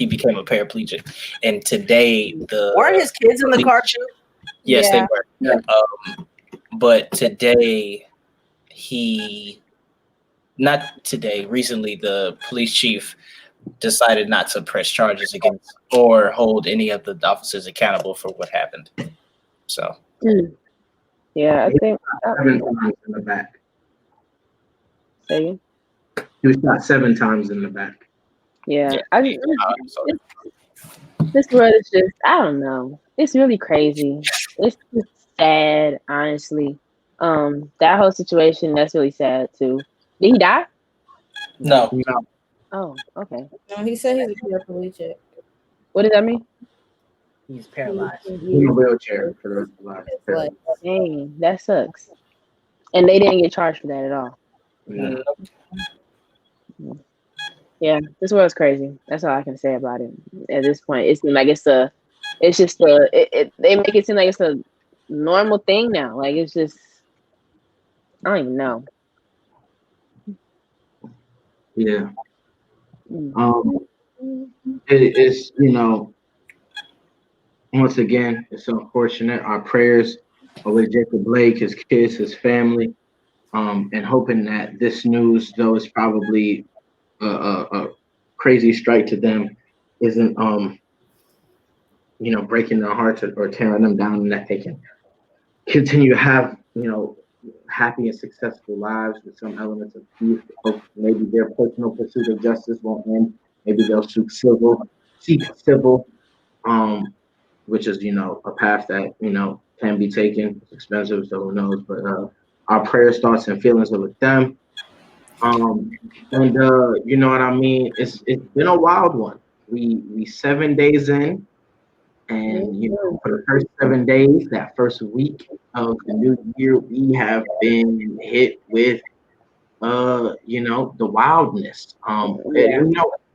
became a paraplegic. And today weren't his kids in the car too? Yes, Yeah. they were. Yeah. But today recently the police chief decided not to press charges against or hold any of the officers accountable for what happened. So yeah, I think 7 times in the back. Say He was shot 7 times in the back. yeah. This world is just, I don't know. It's really crazy. It's just sad, honestly. That whole situation, that's really sad too. Did he die? No. Oh, okay. No, he said he's a paraplegic. What does that mean? He's paralyzed. He's in a wheelchair for the rest of his life. Dang, that sucks. And they didn't get charged for that at all. No. Yeah, Yeah, this world's crazy. That's all I can say about it. At this point, it seems like it's just they make it seem like it's a normal thing now. Like it's just, I don't even know. Yeah. Mm. It's once again, it's unfortunate. Our prayers are with Jacob Blake, his kids, his family, and hoping that this news, though it's probably a crazy strike to them, isn't breaking their hearts or tearing them down, and that they can continue to have happy and successful lives with some elements of peace. Hope maybe their personal pursuit of justice won't end. Maybe they'll seek civil, which is a path that can be taken. It's expensive, so who knows? But our prayers, thoughts, and feelings are with them. And you know what I mean? It's been a wild one. We 7 days in, and for the first 7 days, that first week of the new year, we have been hit with the wildness.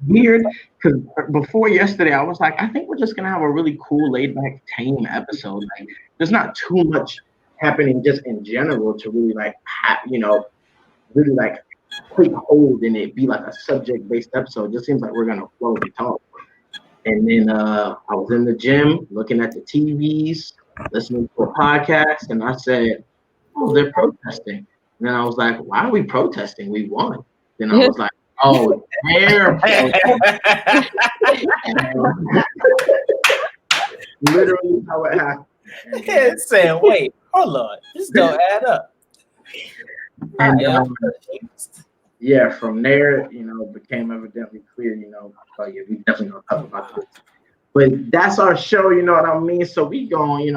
Weird, because before yesterday, I was like, I think we're just gonna have a really cool, laid back, tame episode. Like, there's not too much happening just in general to really really like take hold in it, be like a subject based episode. It just seems like we're gonna flow and talk. And then I was in the gym looking at the TVs, listening to a podcast, and I said, "Oh, they're protesting." And then I was like, "Why are we protesting? We won." Then I was like, "Oh, they're protesting." Literally how it happened. It's saying, "Wait, hold on, this don't add up." And yeah, from there, became evidently clear, oh yeah, we definitely gonna talk about this. But that's our show, you know what I mean? So we going,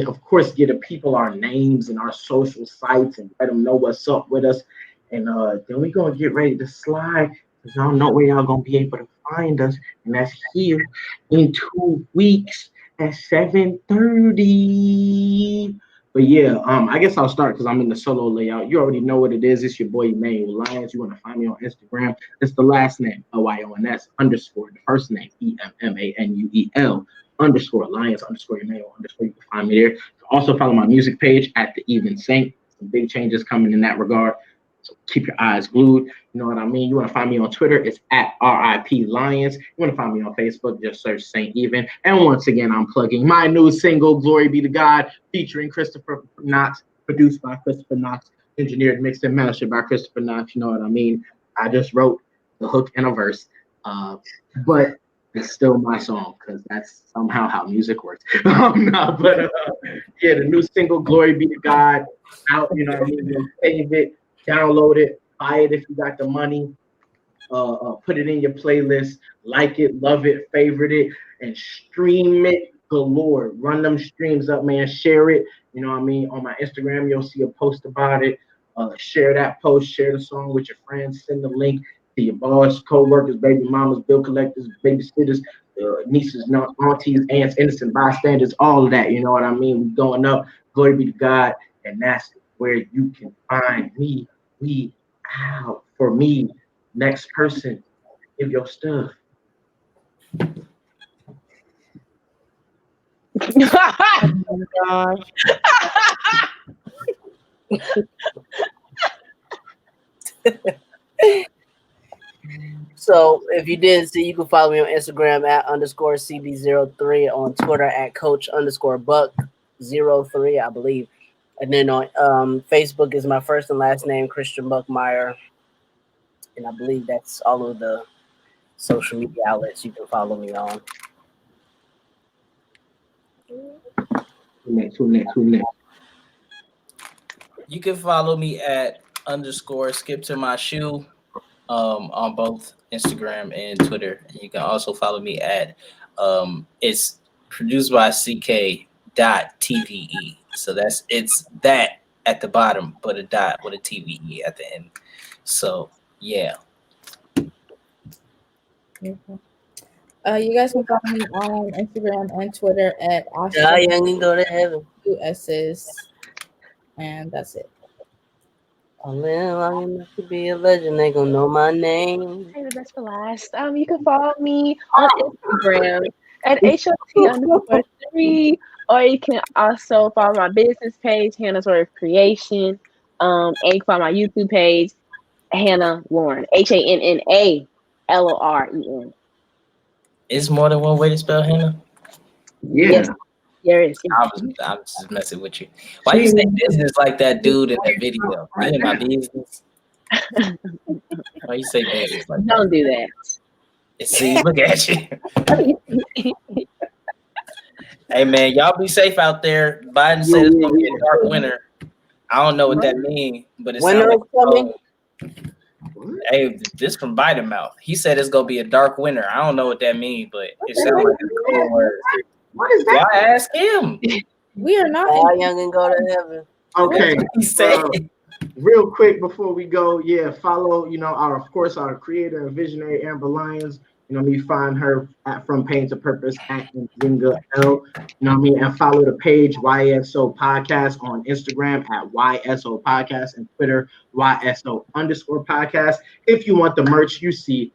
of course, get the people our names and our social sites and let them know what's up with us. And then we gonna get ready to slide, because y'all know where y'all gonna be able to find us. And that's here in 2 weeks at 7:30. But yeah, I guess I'll start because I'm in the solo layout. You already know what it is. It's your boy Emmanuel Lyons. You want to find me on Instagram. It's the last name, OYONS _ the first name, EMMANUEL _ Lyons _ Emmanuel _ You can find me there. Also follow my music page at The Even Saint. Some big changes coming in that regard. So keep your eyes glued. You know what I mean? You want to find me on Twitter? It's at RIP Lions. You want to find me on Facebook? Just search Saint Even. And once again, I'm plugging my new single, Glory Be to God, featuring Christopher Knox, produced by Christopher Knox, engineered, mixed, and mastered by Christopher Knox. You know what I mean? I just wrote the hook and a verse. But it's still my song because that's somehow how music works. Yeah, the new single, Glory Be to God, out. You know what I mean? Save it. Download it, buy it if you got the money, put it in your playlist, like it, love it, favorite it, and stream it galore. Run them streams up, man. Share it. You know what I mean? On my Instagram, you'll see a post about it. Share that post, share the song with your friends, send the link to your boss, co-workers, baby mamas, bill collectors, babysitters, nieces, aunties, aunts, innocent bystanders, all of that. You know what I mean? We going up. Glory be to God. And that's where you can find me. We out for me. Next person, give your stuff. Oh my gosh. So if you didn't see, you can follow me on Instagram at _CB03, on Twitter at Coach _Buck03, I believe. And then on Facebook is my first and last name, Christian Buckmeyer. And I believe that's all of the social media outlets you can follow me on. Who next? You can follow me at _skip to my shoe on both Instagram and Twitter. And you can also follow me at it's produced by CK.TVE. So it's that at the bottom, but a dot with a TVE at the end. So yeah. You guys can follow me on Instagram and Twitter at Die young and go to heaven. S's, and that's it. I live long enough to be a legend. They gonna know my name. Hey, the best for last. You can follow me on Instagram at HOT_3, or you can also follow my business page, Hannah's Word of Creation. And you can follow my YouTube page, Hannah Lauren, HANNALOREN. It's more than one way to spell Hannah. Yeah. Yes, there is. I'm just messing with you. Why you say business like that dude in that video? Me and my business. Why you say business like that? Don't do that. See, look at you. Hey man, y'all be safe out there. Biden said it's gonna be a dark winter. I don't know what that means, but it sounds like coming. Hey, this from Biden mouth. He said it's gonna be a dark winter. I don't know what that means, but it sounds like a cold word. What is that? Why ask him? We are not. Die young and go to heaven. Okay. He said. Real quick before we go, follow, our creator and visionary Amber Lyons. Me find her at From Pain to Purpose at Nzinga L. And follow the page YSO Podcast on Instagram at YSO Podcast and Twitter YSO_podcast. If you want the merch, you see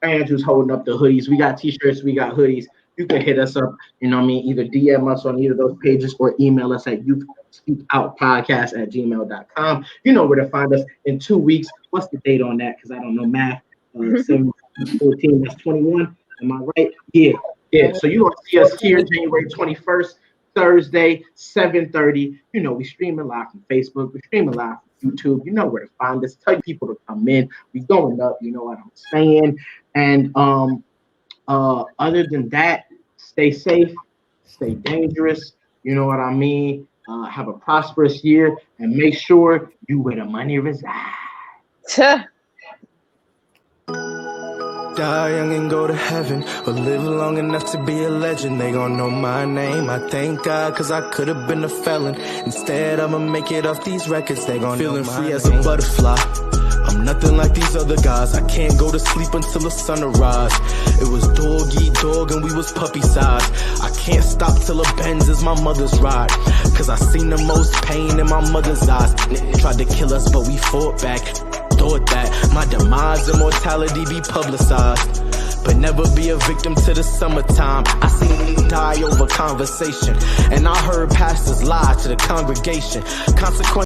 Andrew's holding up the hoodies. We got t-shirts, we got hoodies. You can hit us up, either DM us on either of those pages or email us at youthspeakoutpodcast@gmail.com. You know where to find us in 2 weeks. What's the date on that? Because I don't know math. 7, 14, that's 21. Am I right? Yeah. So you want to see us here January 21st, Thursday, 7:30. We streaming live from Facebook. We're streaming live from YouTube. You know where to find us. Tell people to come in. We going up. You know what I'm saying? And other than that, stay safe, stay dangerous. You know what I mean? Have a prosperous year and make sure you where the money resides. Die young and go to heaven, or live long enough to be a legend. They gon' know my name. I thank God, cause I could've been a felon. Instead, I'ma make it off these records. They gon' feeling free as a butterfly. I'm nothing like these other guys. I can't go to sleep until the sun arise. It was dog eat dog and we was puppy size. I can't stop till a Benz is my mother's ride. Cause I seen the most pain in my mother's eyes. Tried to kill us but we fought back. Thought that my demise and mortality be publicized, but never be a victim to the summertime. I seen them die over conversation, and I heard pastors lie to the congregation. Consequently